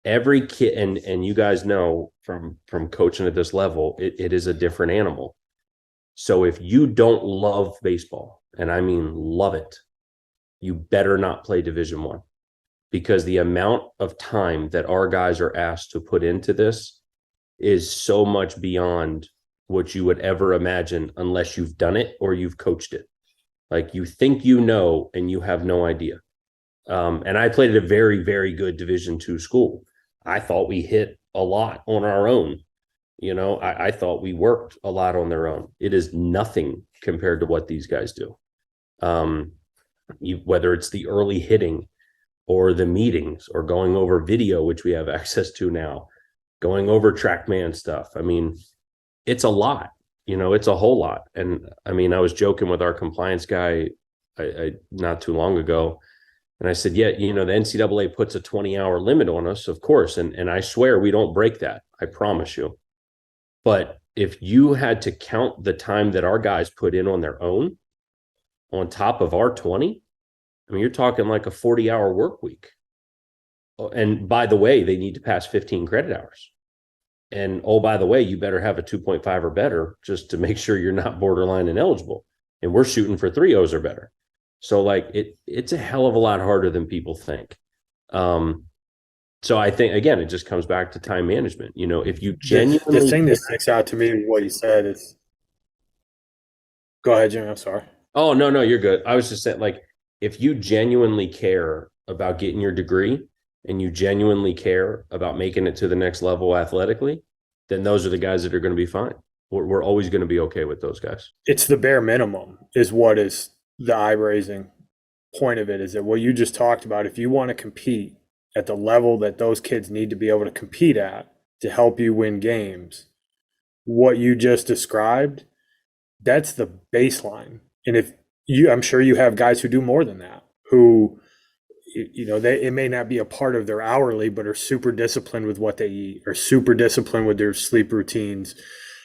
every kid, and you guys know from coaching at this level, it is a different animal. So if you don't love baseball, and I mean love it, you better not play Division I, because the amount of time that our guys are asked to put into this is so much beyond what you would ever imagine unless you've done it or you've coached it. Like, you think and you have no idea. And I played at a very, very good Division II school. I thought we hit a lot on our own. I thought we worked a lot on their own. It is nothing compared to what these guys do. Whether it's the early hitting or the meetings or going over video, which we have access to now, going over TrackMan stuff. I mean, it's a lot, it's a whole lot. And I mean, I was joking with our compliance guy I not too long ago. And I said, yeah, the NCAA puts a 20-hour limit on us, of course. And I swear we don't break that. I promise you. But if you had to count the time that our guys put in on their own on top of our 20, I mean, you're talking like a 40-hour work week. And by the way, they need to pass 15 credit hours. And oh, by the way, you better have a 2.5 or better just to make sure you're not borderline ineligible. And we're shooting for 3.0s or better. So like it's a hell of a lot harder than people think. So I think, again, it just comes back to time management. If you genuinely... The thing that sticks out to me, what you said is... Go ahead, Jimmy. I'm sorry. Oh, no, you're good. I was just saying, like, if you genuinely care about getting your degree and you genuinely care about making it to the next level athletically, then those are the guys that are going to be fine. We're always going to be okay with those guys. It's the bare minimum is what is the eye raising point of it, is that what you just talked about, if you want to compete at the level that those kids need to be able to compete at to help you win games, what you just described, that's the baseline. And if you, I'm sure you have guys who do more than that, who, it may not be a part of their hourly, but are super disciplined with what they eat, or super disciplined with their sleep routines,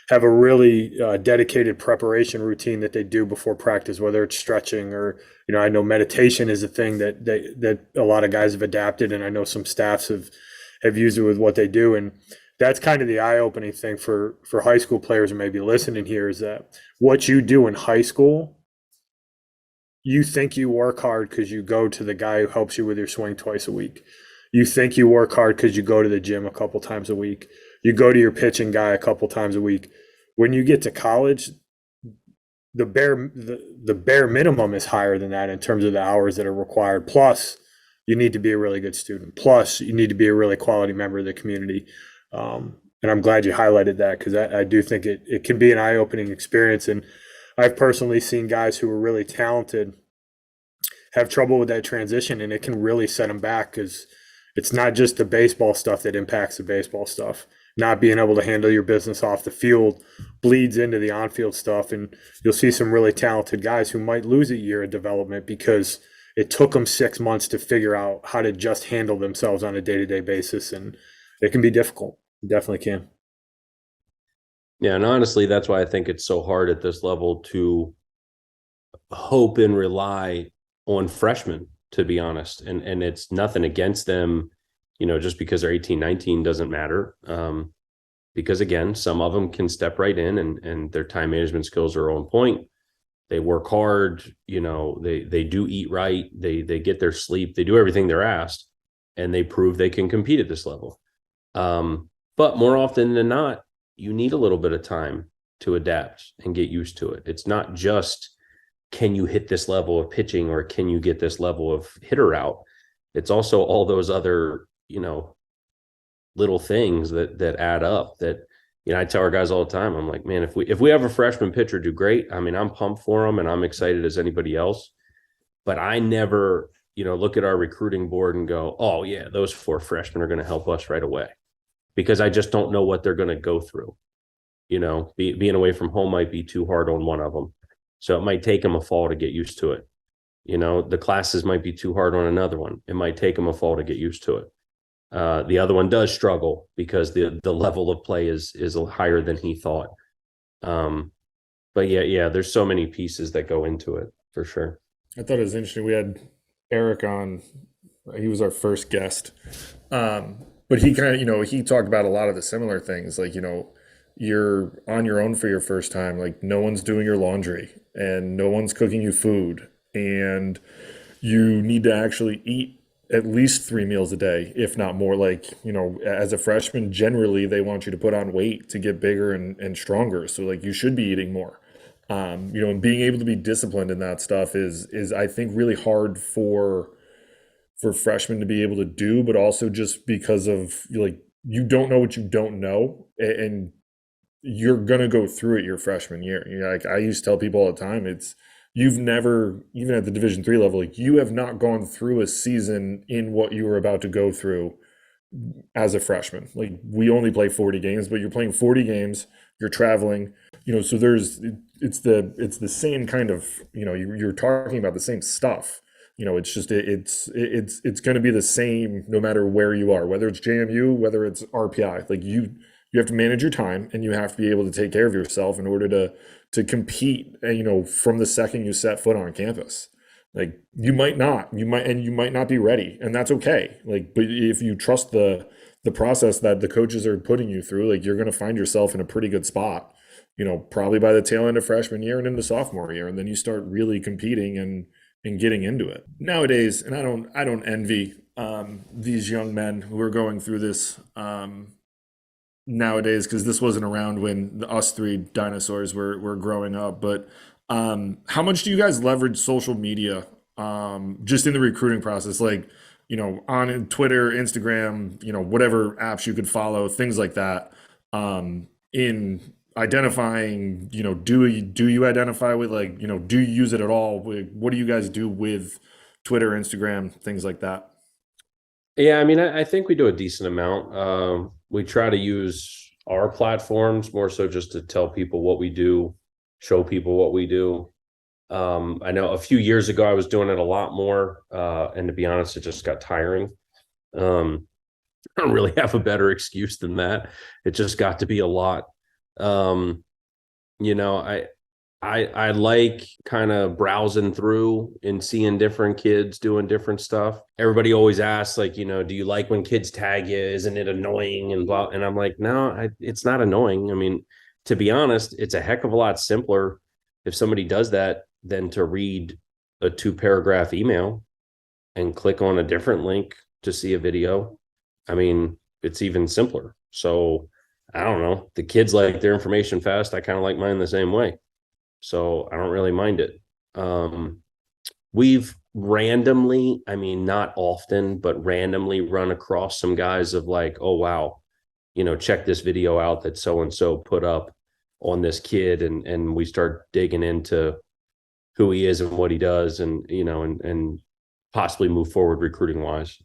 have a really dedicated preparation routine that they do before practice, whether it's stretching or, I know meditation is a thing that a lot of guys have adapted, and I know some staffs have used it with what they do. And that's kind of the eye-opening thing for high school players who may be listening here, is that what you do in high school, you think you work hard because you go to the guy who helps you with your swing twice a week. You think you work hard because you go to the gym a couple times a week. You go to your pitching guy a couple times a week. When you get to college, the bare minimum is higher than that in terms of the hours that are required. Plus, you need to be a really good student. Plus, you need to be a really quality member of the community. And I'm glad you highlighted that, because I do think it can be an eye-opening experience. And I've personally seen guys who are really talented have trouble with that transition, and it can really set them back, because it's not just the baseball stuff that impacts the baseball stuff. Not being able to handle your business off the field bleeds into the on-field stuff, and you'll see some really talented guys who might lose a year of development because it took them 6 months to figure out how to just handle themselves on a day-to-day basis, and it can be difficult. It definitely can. Yeah, and honestly, that's why I think it's so hard at this level to hope and rely on freshmen, to be honest. And it's nothing against them, just because they're 18, 19 doesn't matter. Because again, some of them can step right in and their time management skills are on point. They work hard, they do eat right, they get their sleep, they do everything they're asked, and they prove they can compete at this level. But more often than not, you need a little bit of time to adapt and get used to it. It's not just, can you hit this level of pitching, or can you get this level of hitter out? It's also all those other, little things that add up that, I tell our guys all the time. I'm like, man, if we have a freshman pitcher do great, I mean, I'm pumped for them and I'm excited as anybody else. But I never, look at our recruiting board and go, oh yeah, those 4 freshmen are going to help us right away, because I just don't know what they're going to go through. Being away from home might be too hard on one of them. So it might take them a fall to get used to it. The classes might be too hard on another one. It might take them a fall to get used to it. The other one does struggle because the level of play is higher than he thought. But yeah, there's so many pieces that go into it for sure. I thought it was interesting. We had Eric on. He was our first guest. But he kind of, he talked about a lot of the similar things, like, you're on your own for your first time. Like, no one's doing your laundry and no one's cooking you food. And you need to actually eat at least 3 meals a day, if not more. Like, as a freshman, generally they want you to put on weight to get bigger and stronger. So like, you should be eating more. And being able to be disciplined in that stuff is I think really hard for freshmen to be able to do, but also just because of, like, you don't know what you don't know, and you're going to go through it your freshman year. Like, I used to tell people all the time, you've never, even at the Division III level, like, you have not gone through a season in what you were about to go through as a freshman. Like, we only play 40 games, but you're playing 40 games, you're traveling, so it's the same kind of, you're talking about the same stuff. It's just, it's going to be the same no matter where you are, whether it's JMU, whether it's RPI. Like, you have to manage your time, and you have to be able to take care of yourself in order to compete, from the second you set foot on campus. Like, you might not be ready, and that's okay. Like, but if you trust the process that the coaches are putting you through, like, you're going to find yourself in a pretty good spot, probably by the tail end of freshman year and into sophomore year. And then you start really competing and getting into it. Nowadays, and I don't envy these young men who are going through this nowadays, because this wasn't around when us 3 dinosaurs were growing up. But how much do you guys leverage social media just in the recruiting process? Like, on Twitter, Instagram, whatever apps you could follow, things like that, in identifying, do you identify with, like, do you use it at all? What do you guys do with Twitter, Instagram, things like that? Yeah, I mean, I think we do a decent amount. We try to use our platforms more so just to tell people what we do, show people what we do. I know a few years ago I was doing it a lot more, and to be honest, it just got tiring. Um, I don't really have a better excuse than that. It just got to be a lot. Um, you know, I like kind of browsing through and seeing different kids doing different stuff. Everybody always asks, like, do you like when kids tag you? Isn't it annoying and blah? And I'm like, no, it's not annoying. I mean, to be honest, it's a heck of a lot simpler if somebody does that than to read a 2 paragraph email and click on a different link to see a video. I mean, it's even simpler. So I don't know. The kids like their information fast. I kind of like mine the same way. So I don't really mind it. We've randomly, I mean, not often, but randomly run across some guys of like, oh, wow, check this video out that so and so put up on this kid. And we start digging into who he is and what he does, and possibly move forward recruiting wise.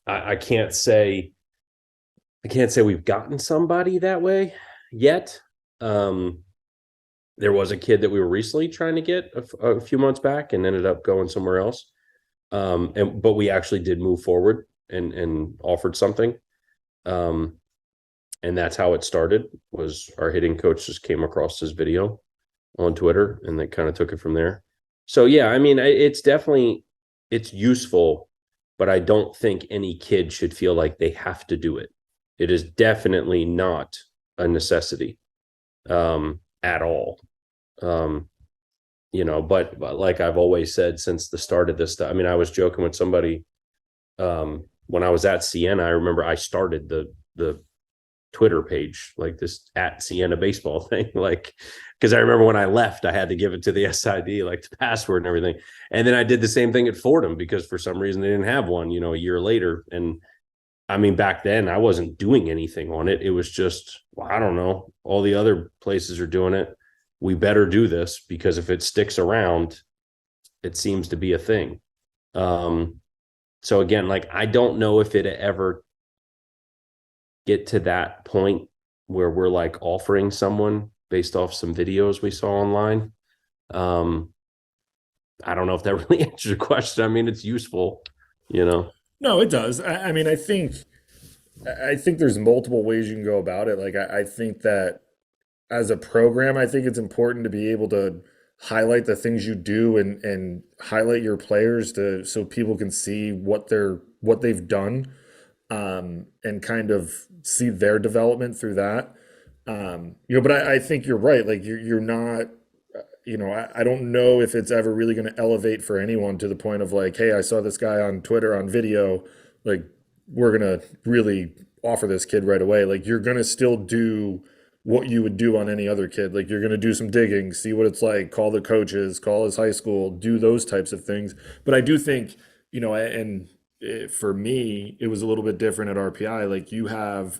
I can't say we've gotten somebody that way yet. There was a kid that we were recently trying to get a few months back and ended up going somewhere else. But we actually did move forward and offered something. And that's how it started. Was our hitting coach just came across this video on Twitter, and they kind of took it from there. So yeah, I mean, it's useful, but I don't think any kid should feel like they have to do it. It is definitely not a necessity at all. But like I've always said since the start of this stuff, I mean, I was joking with somebody when I was at Siena. I remember I started the Twitter page, like this at Siena baseball thing, like, because I remember when I left, I had to give it to the SID, like the password and everything. And then I did the same thing at Fordham because for some reason they didn't have one, a year later. And I mean, back then I wasn't doing anything on it. It was just, well, I don't know, all the other places are doing it. We better do this because if it sticks around, it seems to be a thing. So again, like, I don't know if it ever get to that point where we're like offering someone based off some videos we saw online. I don't know if that really answers your question. I mean, it's useful, No, it does. I mean, I think there's multiple ways you can go about it. Like, I think that as a program, I think it's important to be able to highlight the things you do and highlight your players so people can see what they've done, and kind of see their development through that. But I think you're right. Like, you're not. I don't know if it's ever really going to elevate for anyone to the point of like, hey, I saw this guy on Twitter on video. Like, we're going to really offer this kid right away. Like, you're going to still do what you would do on any other kid. Like, you're going to do some digging, see what it's like, call the coaches, call his high school, do those types of things. But I do think, for me, it was a little bit different at RPI. Like,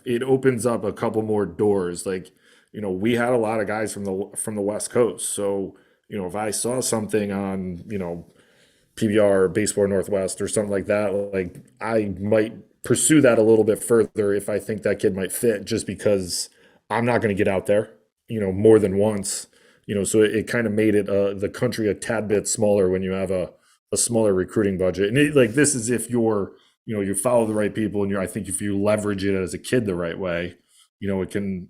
it opens up a couple more doors. Like, we had a lot of guys from the West Coast. So, if I saw something on, PBR, Baseball Northwest or something like that, like, I might pursue that a little bit further if I think that kid might fit, just because I'm not going to get out there, more than once, so it kind of made it the country a tad bit smaller when you have a smaller recruiting budget. And like, this is if you follow the right people, and I think if you leverage it as a kid the right way, it can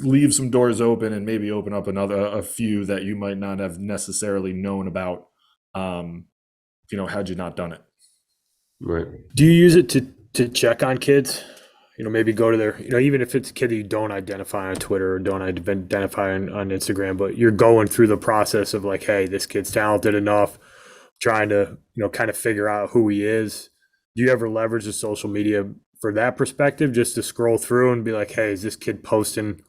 leave some doors open and maybe open up a few that you might not have necessarily known about, had you not done it. Right. Do you use it to check on kids? Maybe go to their, even if it's a kid that you don't identify on Twitter or don't identify on Instagram, but you're going through the process of like, hey, this kid's talented enough, trying to, kind of figure out who he is. Do you ever leverage the social media for that perspective, just to scroll through and be like, hey, is this kid posting,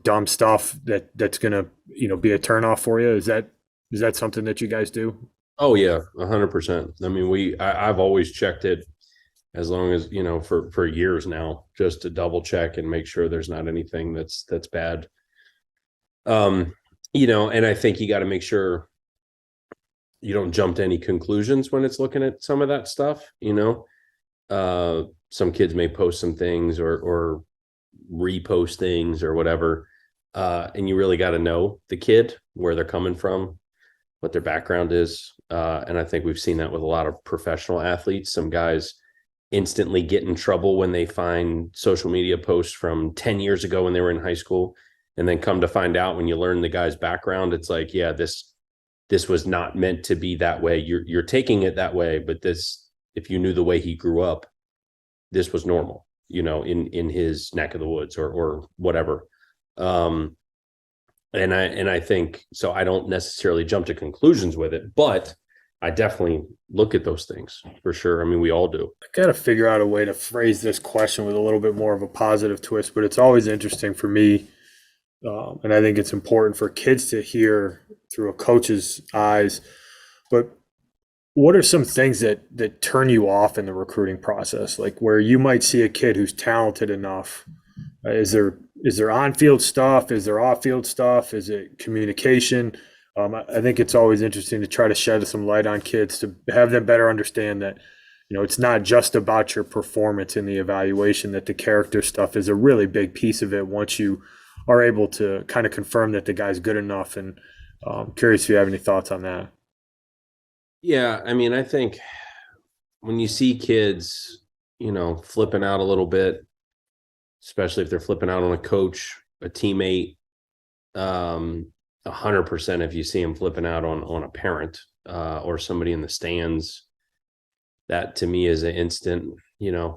dumb stuff that's going to, be a turnoff for you? Is that something that you guys do? Oh yeah, 100%. I mean, I've always checked it. as long as, for years now, just to double check and make sure there's not anything that's bad. And I think you got to make sure you don't jump to any conclusions when it's looking at some of that stuff. Some kids may post some things or repost things or whatever. And you really got to know the kid, where they're coming from, what their background is. And I think we've seen that with a lot of professional athletes. Some guys instantly get in trouble when they find social media posts from 10 years ago when they were in high school, and then come to find out when you learn the guy's background, it's like, yeah, this was not meant to be that way. You're taking it that way, but this, if you knew the way he grew up, this was normal, in his neck of the woods or whatever. And I think so. I don't necessarily jump to conclusions with it, but I definitely look at those things for sure. I mean, we all do. I got to figure out a way to phrase this question with a little bit more of a positive twist, but it's always interesting for me. And I think it's important for kids to hear through a coach's eyes. But what are some things that turn you off in the recruiting process? Like where you might see a kid who's talented enough. Is there on-field stuff? Is there off-field stuff? Is it communication? I think it's always interesting to try to shed some light on kids to have them better understand that, it's not just about your performance in the evaluation, that the character stuff is a really big piece of it once you are able to kind of confirm that the guy's good enough. And curious if you have any thoughts on that. Yeah, I mean, I think when you see kids, flipping out a little bit, especially if they're flipping out on a coach, a teammate, 100% if you see them flipping out on a parent or somebody in the stands, that to me is an instant,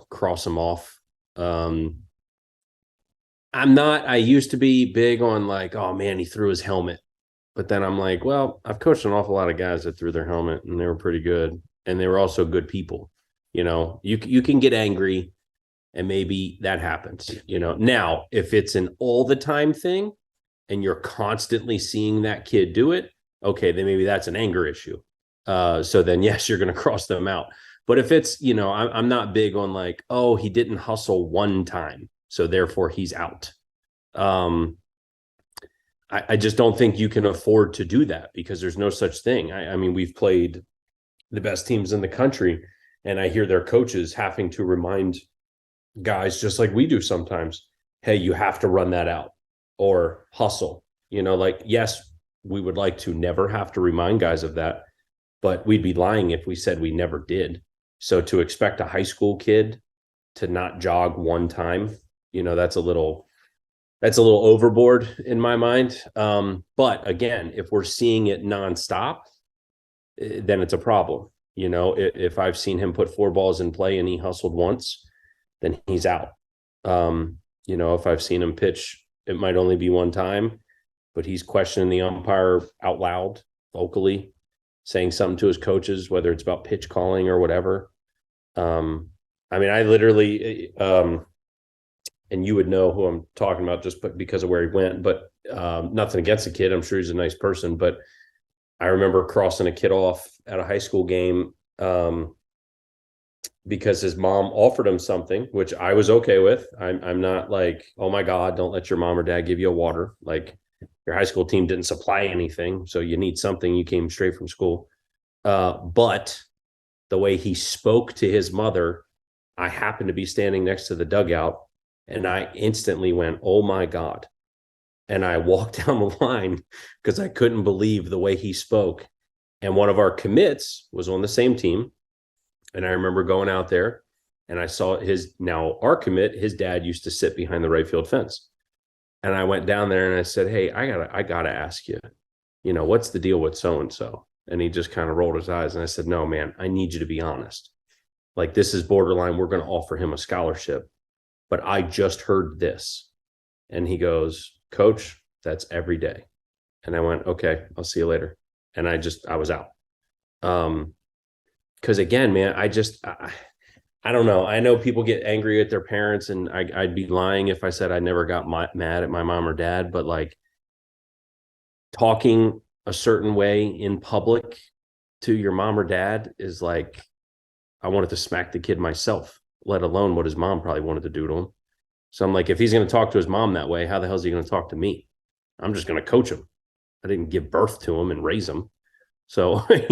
cross them off. I used to be big on like, oh man, he threw his helmet. But then I'm like, well, I've coached an awful lot of guys that threw their helmet and they were pretty good. And they were also good people. You can get angry and maybe that happens, Now, if it's an all the time thing and you're constantly seeing that kid do it, okay, then maybe that's an anger issue. So then, yes, you're going to cross them out. But if it's, I'm not big on like, oh, he didn't hustle one time, so therefore he's out. I just don't think you can afford to do that because there's no such thing. I mean, we've played the best teams in the country, and I hear their coaches having to remind guys, just like we do sometimes, hey, you have to run that out or hustle. Like, yes, we would like to never have to remind guys of that, but we'd be lying if we said we never did. So to expect a high school kid to not jog one time, that's a little overboard in my mind. But again, if we're seeing it nonstop, then it's a problem. If I've seen him put 4 balls in play and he hustled once, then he's out. If I've seen him pitch, it might only be one time, but he's questioning the umpire out loud, vocally, saying something to his coaches, whether it's about pitch calling or whatever. I mean, I literally, and you would know who I'm talking about just because of where he went, but nothing against the kid. I'm sure he's a nice person, but I remember crossing a kid off at a high school game because his mom offered him something, which I was okay with. I'm not like, oh my God, don't let your mom or dad give you a water. Like, your high school team didn't supply anything, so you need something. You came straight from school. But the way he spoke to his mother, I happened to be standing next to the dugout, and I instantly went, oh my God. And I walked down the line because I couldn't believe the way he spoke. And one of our commits was on the same team. And I remember going out there and I saw our commit, his dad used to sit behind the right field fence. And I went down there and I said, hey, I gotta ask you, what's the deal with so-and-so? And he just kind of rolled his eyes. And I said, no, man, I need you to be honest. Like, this is borderline. We're going to offer him a scholarship, but I just heard this. And he goes, Coach, that's every day. And I went, okay, I'll see you later. And I was out. Because again, man, I don't know. I know people get angry at their parents, and I'd be lying if I said I never got mad at my mom or dad, but like, talking a certain way in public to your mom or dad is like, I wanted to smack the kid myself. let alone what his mom probably wanted to do to him. So I'm like, if he's going to talk to his mom that way, how the hell is he going to talk to me? I'm just going to coach him. I didn't give birth to him and raise him. So, if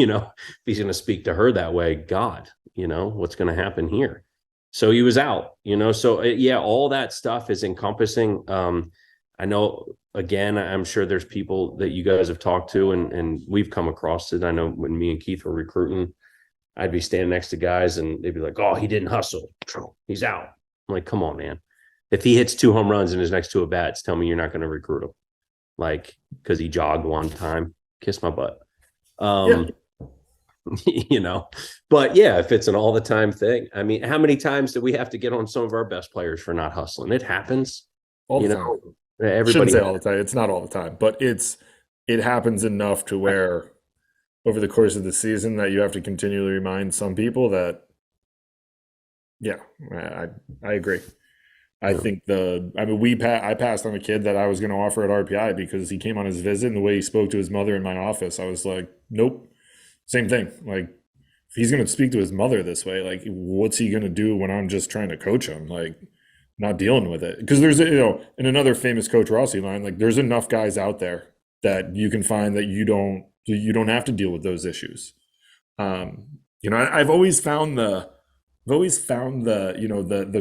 he's going to speak to her that way, God, what's going to happen here? So he was out, so yeah, all that stuff is encompassing. I know, again, I'm sure there's people that you guys have talked to and we've come across it. I know when me and Keith were recruiting, I'd be standing next to guys and they'd be like, oh, he didn't hustle. He's out. I'm like, come on, man. If he hits 2 home runs in his next 2 at bats, tell me you're not going to recruit him. Like, because he jogged one time, kiss my butt. But yeah, if it's an all the time thing, I mean, how many times do we have to get on some of our best players for not hustling? It happens all the time. Everybody shouldn't say all the time. It's not all the time, but it happens enough to where over the course of the season that you have to continually remind some people that, yeah, I agree. I think I passed on a kid that I was going to offer at RPI because he came on his visit and the way he spoke to his mother in my office, I was like, nope, same thing. Like, if he's going to speak to his mother this way, like, what's he going to do when I'm just trying to coach him? Like, not dealing with it. Because there's, in another famous Coach Rossi line, like, there's enough guys out there that you can find that you don't have to deal with those issues. I've always found the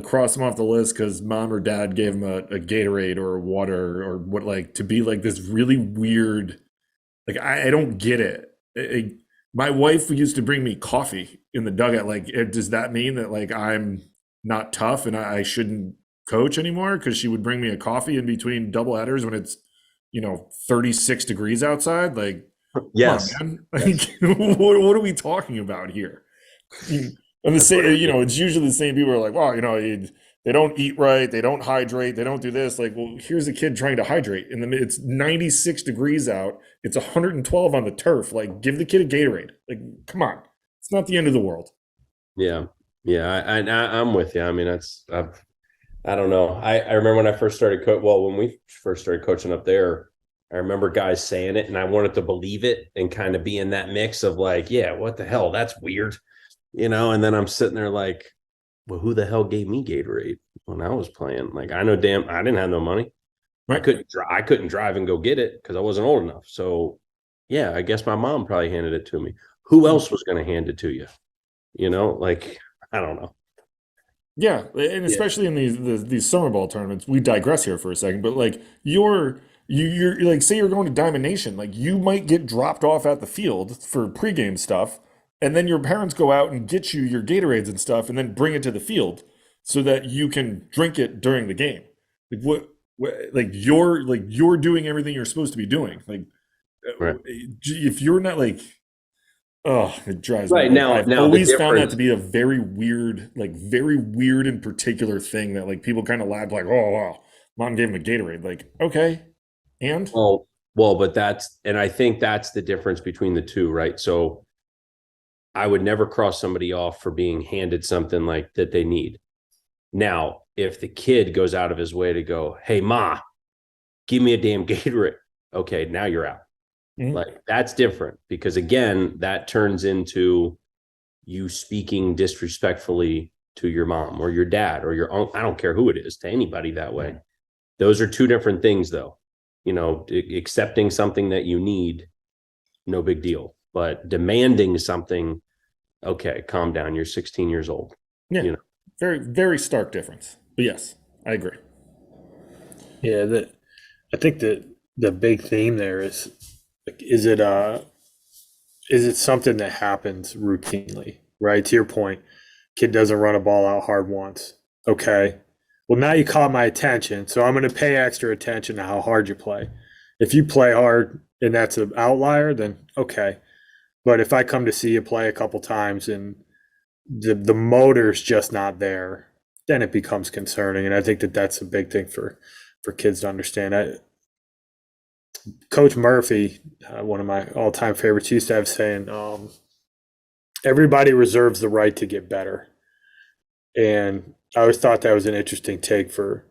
cross them off the list because mom or dad gave them a Gatorade or a water or what, like, to be like this really weird, like, I don't get it. My wife used to bring me coffee in the dugout. Like, does that mean that, like, I'm not tough and I shouldn't coach anymore? Because she would bring me a coffee in between double headers when it's 36 degrees outside. Like, yes, come on, man. Like, what are we talking about here? And the same, it's usually the same people are like, well, they don't eat right, they don't hydrate, they don't do this. Like, well, here's a kid trying to hydrate. It's 96 degrees out. It's 112 on the turf. Like, give the kid a Gatorade. Like, come on. It's not the end of the world. Yeah. I'm with you. I mean, I don't know. I remember when I first started when we first started coaching up there, I remember guys saying it and I wanted to believe it and kind of be in that mix of like, yeah, what the hell? That's weird. And then I'm sitting there like, well, who the hell gave me Gatorade when I was playing? Like, I didn't have no money. Right. I couldn't drive and go get it because I wasn't old enough. So yeah, I guess my mom probably handed it to me. Who else was going to hand it to you? Like, I don't know. Yeah, and especially in these summer ball tournaments, we digress here for a second, but like you're like, say you're going to Diamond Nation, like you might get dropped off at the field for pregame stuff, and then your parents go out and get you your Gatorades and stuff, and then bring it to the field so that you can drink it during the game. Like like you're doing everything you're supposed to be doing. Like, right. If you're not like. Oh, it drives me. Right like, now, I've always found that to be a very weird and particular thing that like people kind of laugh like, oh wow, mom gave him a Gatorade. Like, okay, and well, but I think that's the difference between the two, right? So I would never cross somebody off for being handed something like that they need. Now, if the kid goes out of his way to go, hey, ma, give me a damn Gatorade. Okay, now you're out. Mm-hmm. Like, that's different because, again, that turns into you speaking disrespectfully to your mom or your dad or your uncle. I don't care who it is, to anybody that way. Those are two different things, though. Accepting something that you need, no big deal. But demanding something, okay, calm down. You're 16 years old. Yeah, very, very stark difference. But yes, I agree. Yeah, I think that the big theme there is, like, is it something that happens routinely, right? To your point, kid doesn't run a ball out hard once. Okay. Well, now you caught my attention, so I'm going to pay extra attention to how hard you play. If you play hard and that's an outlier, then okay. But if I come to see you play a couple times and the motor's just not there, then it becomes concerning. And I think that that's a big thing for kids to understand. Coach Murphy, one of my all-time favorites, used to have saying, everybody reserves the right to get better. And I always thought that was an interesting take for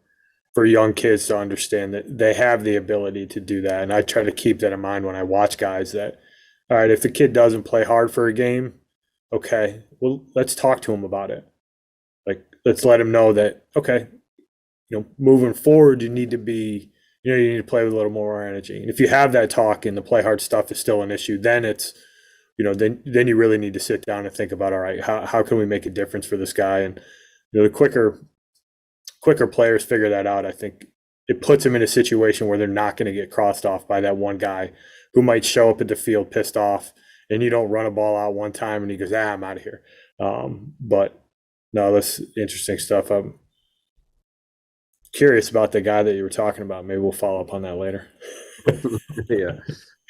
young kids to understand that they have the ability to do that. And I try to keep that in mind when I watch guys that, all right, if the kid doesn't play hard for a game, okay, well, let's talk to him about it. Like, let's let him know that, okay, moving forward, you need to be, you need to play with a little more energy. And if you have that talk and the play hard stuff is still an issue, then it's, then you really need to sit down and think about, all right, how can we make a difference for this guy? And the quicker players figure that out, I think it puts them in a situation where they're not going to get crossed off by that one guy who might show up at the field pissed off, and you don't run a ball out one time and he goes, I'm out of here. But no, that's interesting stuff. I'm curious about the guy that you were talking about. Maybe we'll follow up on that later. Yeah.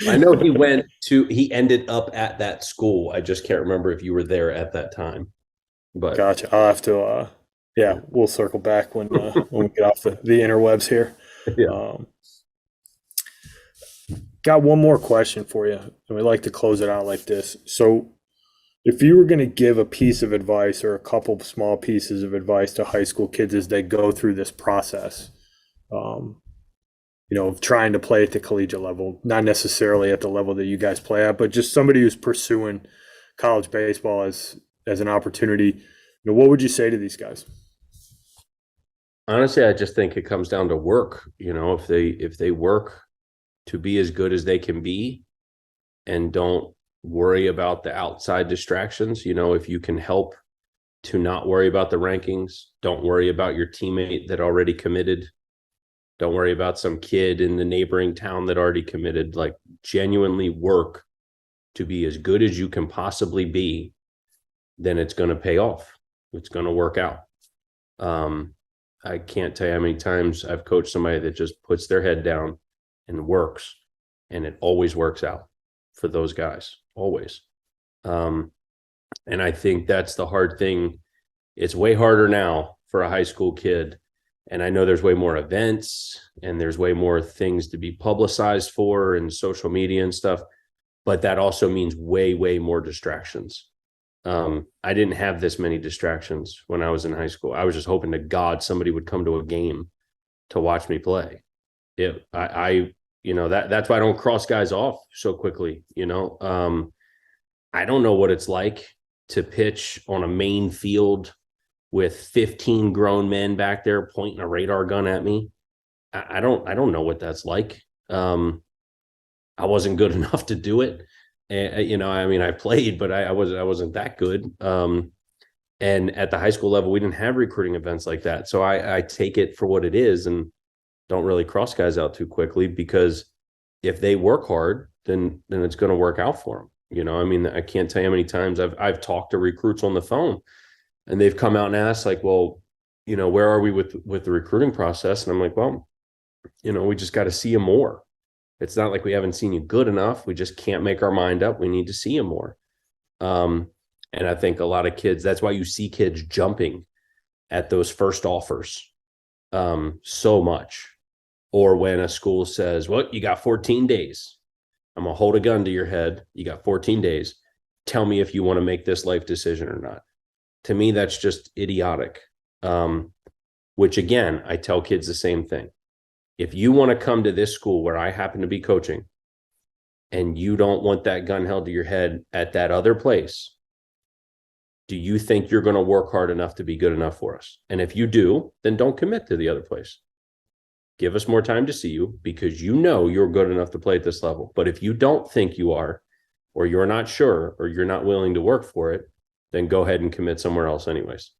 I know he ended up at that school. I just can't remember if you were there at that time. But gotcha. I'll have to, we'll circle back when we get off the interwebs here. Yeah. Got one more question for you, and we like to close it out like this. So if you were going to give a piece of advice or a couple of small pieces of advice to high school kids as they go through this process, of trying to play at the collegiate level, not necessarily at the level that you guys play at, but just somebody who's pursuing college baseball as an opportunity, what would you say to these guys? Honestly, I just think it comes down to work. If they work to be as good as they can be and don't worry about the outside distractions, if you can help to not worry about the rankings, don't worry about your teammate that already committed, don't worry about some kid in the neighboring town that already committed, like genuinely work to be as good as you can possibly be, then it's going to pay off. It's going to work out. I can't tell you how many times I've coached somebody that just puts their head down and works, and it always works out for those guys, always. And I think that's the hard thing. It's way harder now for a high school kid. And I know there's way more events and there's way more things to be publicized for and social media and stuff, but that also means way, way more distractions. I didn't have this many distractions when I was in high school. I was just hoping to God somebody would come to a game to watch me play. That's why I don't cross guys off so quickly. I don't know what it's like to pitch on a main field with 15 grown men back there pointing a radar gun at me. I don't know what that's like. I wasn't good enough to do it. And, I played, but I wasn't that good. And at the high school level, we didn't have recruiting events like that. So I take it for what it is and don't really cross guys out too quickly, because if they work hard, then it's going to work out for them. I can't tell you how many times I've talked to recruits on the phone and they've come out and asked like, well, where are we with the recruiting process? And I'm like, well, we just got to see you more. It's not like we haven't seen you good enough. We just can't make our mind up. We need to see you more. And I think a lot of kids, that's why you see kids jumping at those first offers so much. Or when a school says, well, you got 14 days. I'm going to hold a gun to your head. You got 14 days. Tell me if you want to make this life decision or not. To me, that's just idiotic. Which again, I tell kids the same thing. If you want to come to this school where I happen to be coaching and you don't want that gun held to your head at that other place, do you think you're going to work hard enough to be good enough for us? And if you do, then don't commit to the other place. Give us more time to see you because you're good enough to play at this level. But if you don't think you are, or you're not sure, or you're not willing to work for it, then go ahead and commit somewhere else anyways.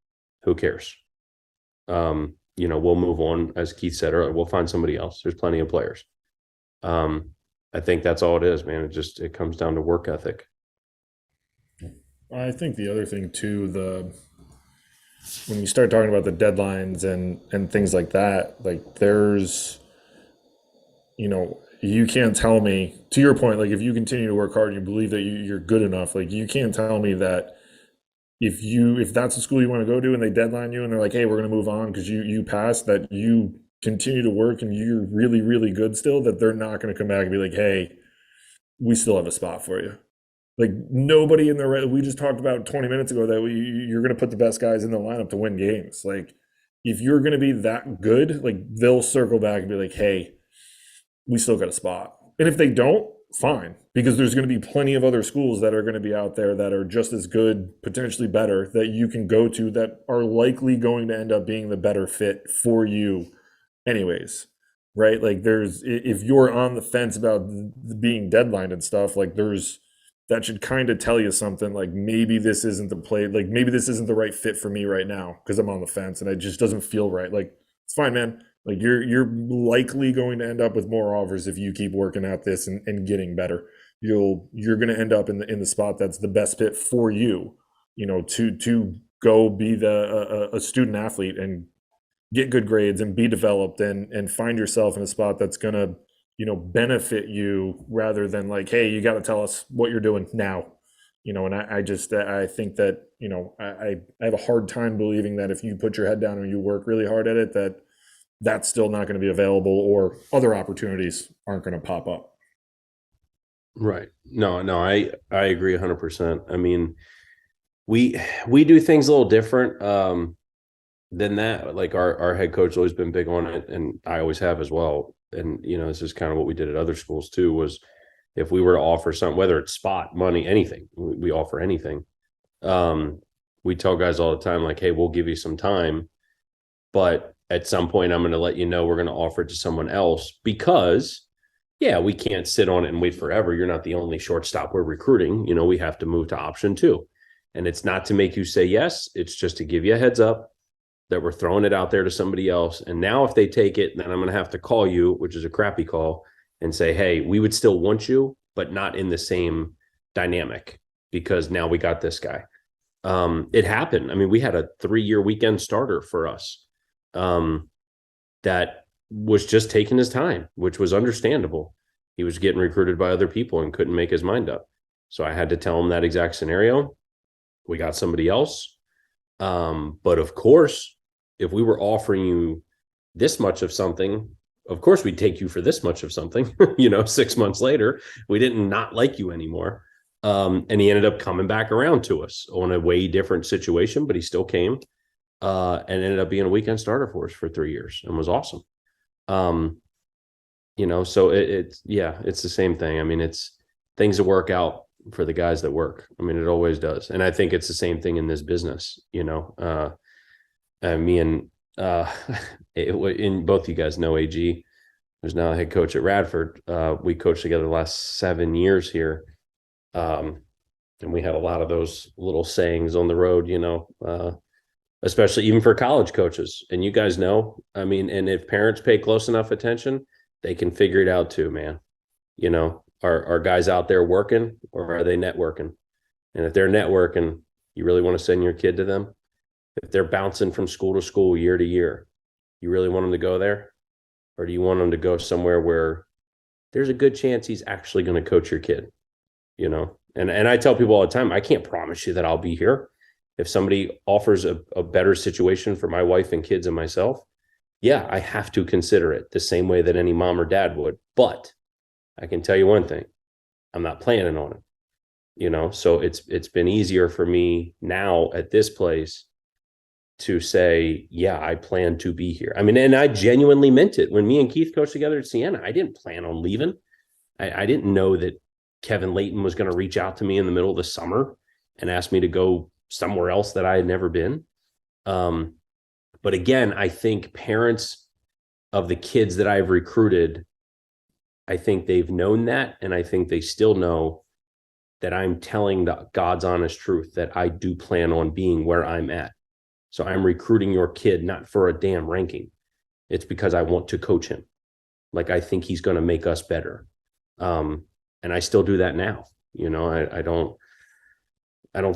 Who cares? We'll move on. As Keith said earlier, we'll find somebody else. There's plenty of players. I think that's all it is, man. It comes down to work ethic. I think the other thing too, when you start talking about the deadlines and things like that, like there's, you can't tell me, to your point, like if you continue to work hard and you believe that you're good enough, like you can't tell me that if that's the school you want to go to and they deadline you and they're like, hey, we're going to move on because you passed, that you continue to work and you're really, really good still, that they're not going to come back and be like, hey, we still have a spot for you. Like nobody in the, we just talked about 20 minutes ago that you're going to put the best guys in the lineup to win games. Like if you're going to be that good, like they'll circle back and be like, hey, we still got a spot. And if they don't, fine, because there's going to be plenty of other schools that are going to be out there that are just as good, potentially better, that you can go to that are likely going to end up being the better fit for you anyways, right? Like if you're on the fence about being deadlined and stuff, like that should kind of tell you something, like maybe this isn't the play, like maybe this isn't the right fit for me right now because I'm on the fence and it just doesn't feel right. Like it's fine, man. Like you're likely going to end up with more offers if you keep working at this and getting better. You're going to end up in the spot that's the best fit for you, to go be a student athlete and get good grades and be developed and find yourself in a spot that's going to benefit you rather than like, hey, you got to tell us what you're doing now. And I think that I have a hard time believing that if you put your head down and you work really hard at it, that's still not going to be available, or other opportunities aren't going to pop up. Right. No, I agree 100%. I mean, we do things a little different than that. Like our head coach has always been big on it, and I always have as well. And this is kind of what we did at other schools too, was if we were to offer something, whether it's spot, money, anything, we offer anything. We tell guys all the time, like, hey, we'll give you some time, but at some point I'm going to let you know we're going to offer it to someone else, because we can't sit on it and wait forever. You're not the only shortstop we're recruiting. We have to move to option 2. And it's not to make you say yes. It's just to give you a heads up that we're throwing it out there to somebody else. And now if they take it, then I'm going to have to call you, which is a crappy call, and say, hey, we would still want you, but not in the same dynamic, because now we got this guy. It happened. I mean, we had a 3-year weekend starter for us that was just taking his time, which was understandable. He was getting recruited by other people and couldn't make his mind up. So I had to tell him that exact scenario. We got somebody else. But of course, if we were offering you this much of something, of course we'd take you for this much of something. 6 months later, we didn't not like you anymore. And he ended up coming back around to us on a way different situation, but he still came and ended up being a weekend starter for us for 3 years and was awesome. So it's the same thing. I mean, it's things that work out for the guys that work. I mean, it always does. And I think it's the same thing in this business, me and in both you guys know AG, who's now a head coach at Radford. We coached together the last 7 years here. And we had a lot of those little sayings on the road, especially even for college coaches. And you guys know, I mean, and if parents pay close enough attention, they can figure it out too, man. Are guys out there working, or are they networking? And if they're networking, you really want to send your kid to them? If they're bouncing from school to school, year to year, you really want them to go there? Or do you want them to go somewhere where there's a good chance he's actually going to coach your kid? And I tell people all the time, I can't promise you that I'll be here. If somebody offers a better situation for my wife and kids and myself, I have to consider it the same way that any mom or dad would. But I can tell you one thing, I'm not planning on it. So it's been easier for me now at this place to say, I plan to be here. I mean, and I genuinely meant it. When me and Keith coached together at Siena, I didn't plan on leaving. I didn't know that Kevin Layton was going to reach out to me in the middle of the summer and ask me to go somewhere else that I had never been. But again, I think parents of the kids that I've recruited, I think they've known that. And I think they still know that I'm telling the God's honest truth, that I do plan on being where I'm at. So I'm recruiting your kid, not for a damn ranking. It's because I want to coach him. Like, I think he's going to make us better. And I still do that now. I don't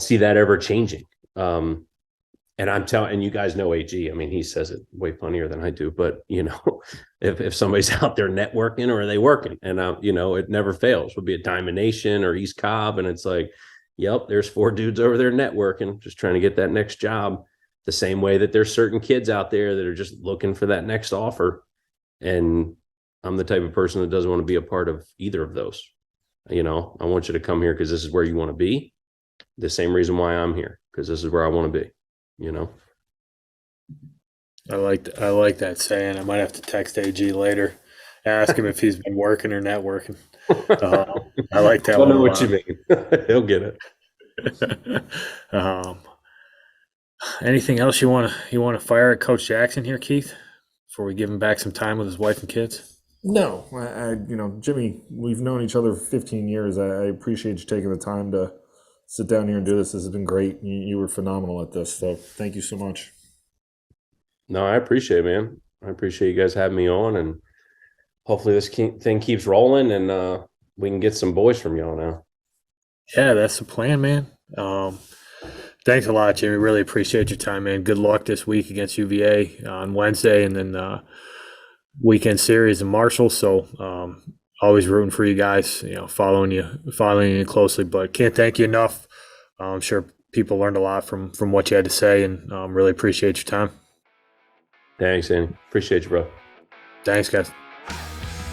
see that ever changing. And I'm telling, and you guys know AG, I mean, he says it way funnier than I do, but if somebody's out there networking, or are they working? And it never fails. We'll be at Diamond Nation or East Cobb, and it's like, yep, there's 4 dudes over there networking, just trying to get that next job. The same way that there's certain kids out there that are just looking for that next offer. And I'm the type of person that doesn't want to be a part of either of those. I want you to come here because this is where you want to be. The same reason why I'm here, because this is where I want to be. I like that saying. I might have to text AG later, ask him if he's been working or networking. I like that I one know a what you lot. mean. He'll get it. um, anything else you want to fire at Coach Jackson here, Keith, before we give him back some time with his wife and kids? No, Jimmy, we've known each other for 15 years. I appreciate you taking the time to sit down here and do this. This has been great. You were phenomenal at this. So thank you so much. No, I appreciate it, man. I appreciate you guys having me on, and hopefully this thing keeps rolling, and we can get some boys from y'all now. Yeah, that's the plan, man. Thanks a lot, Jimmy. Really appreciate your time, man. Good luck this week against UVA on Wednesday, and then weekend series in Marshall. So always rooting for you guys. Following you closely. But can't thank you enough. I'm sure people learned a lot from what you had to say, and really appreciate your time. Thanks, Andy. Appreciate you, bro. Thanks, guys.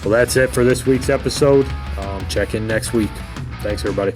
Well, that's it for this week's episode. Check in next week. Thanks, everybody.